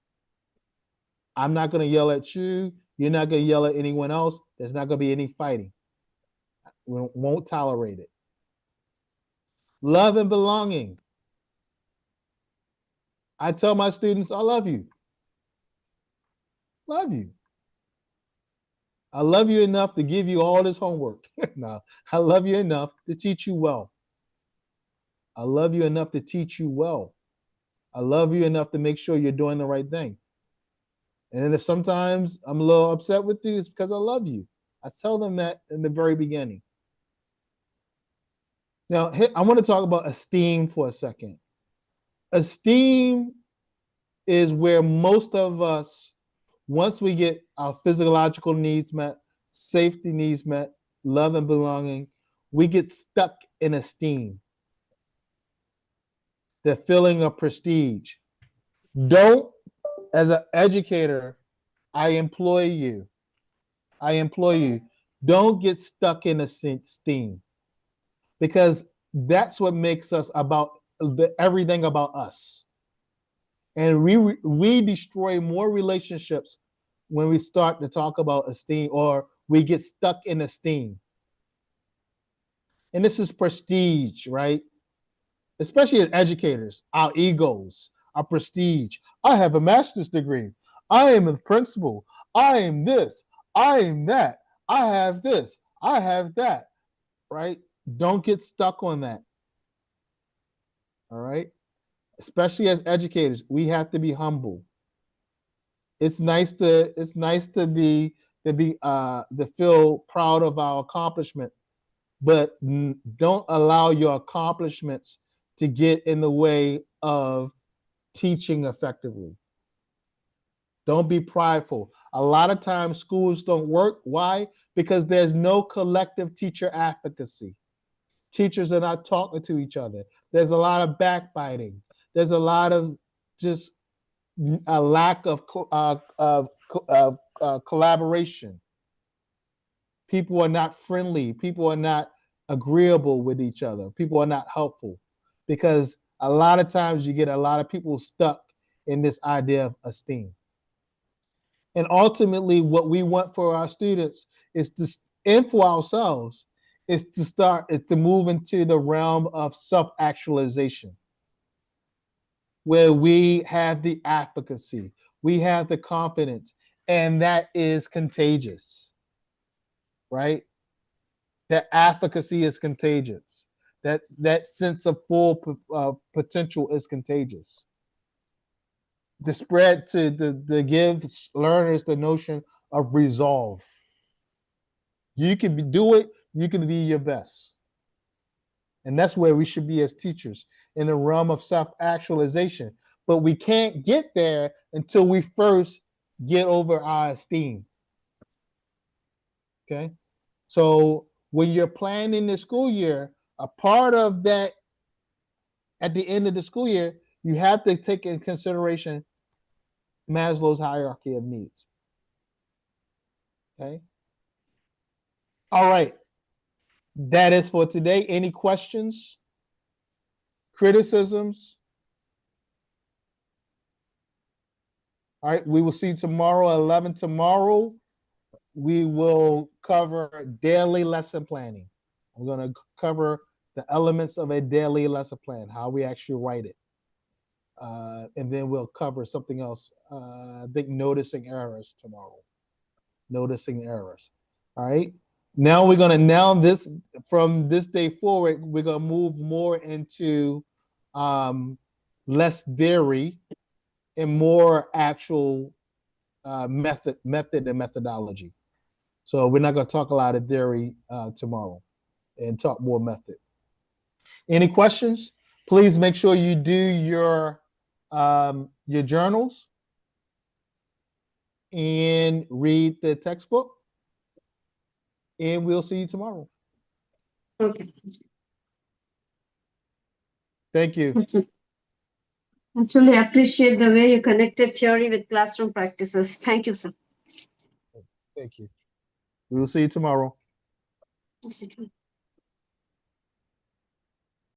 I'm not going to yell at you. You're not going to yell at anyone else. There's not going to be any fighting. We won't tolerate it. Love and belonging. I tell my students, I love you. Love you. I love you enough to give you all this homework. No, I love you enough to teach you well. I love you enough to teach you well. I love you enough to make sure you're doing the right thing. And if sometimes I'm a little upset with you, it's because I love you. I tell them that in the very beginning. Now, I want to talk about esteem for a second. Esteem is where most of us, once we get our physiological needs met, safety needs met, love and belonging, we get stuck in esteem. The feeling of prestige. Don't, as an educator, I implore you, don't get stuck in esteem, because that's what makes us about everything about us. And we destroy more relationships when we start to talk about esteem, or we get stuck in esteem. And this is prestige, right? Especially as educators, our egos, our prestige. I have a master's degree. I am a principal. I am this. I am that. I have this. I have that, right? Don't get stuck on that. All right. Especially as educators, we have to be humble. It's nice to feel proud of our accomplishment, but don't allow your accomplishments to get in the way of teaching effectively. Don't be prideful. A lot of times schools don't work. Why? Because there's no collective teacher advocacy. Teachers are not talking to each other. There's a lot of backbiting. There's a lot of just a lack of collaboration. People are not friendly. People are not agreeable with each other. People are not helpful, because a lot of times you get a lot of people stuck in this idea of esteem. And ultimately, what we want for our students is to, and for ourselves, is to move into the realm of self-actualization, where we have the advocacy, we have the confidence, and that is contagious, right? That advocacy is contagious. That sense of full potential is contagious. To spread to give learners the notion of resolve. You can do it. You can be your best, and that's where we should be as teachers, in the realm of self-actualization. But we can't get there until we first get over our esteem. Okay, so when you're planning the school year, a part of that at the end of the school year, you have to take in consideration Maslow's hierarchy of needs. Okay. All right. That is for today. Any questions? Criticisms? All right. We will see you tomorrow at 11. Tomorrow, we will cover daily lesson planning. I'm going to cover the elements of a daily lesson plan, how we actually write it. And then we'll cover something else. I think noticing errors tomorrow. Noticing errors. All right. Now we're going to, from this day forward, we're going to move more into less theory and more actual method and methodology. So we're not going to talk a lot of theory tomorrow and talk more method. Any questions? Please make sure you do your journals and read the textbook. And we'll see you tomorrow. Okay. Thank you. I truly appreciate the way you connected theory with classroom practices. Thank you, sir. Thank you. We will see you tomorrow. Yes, it will.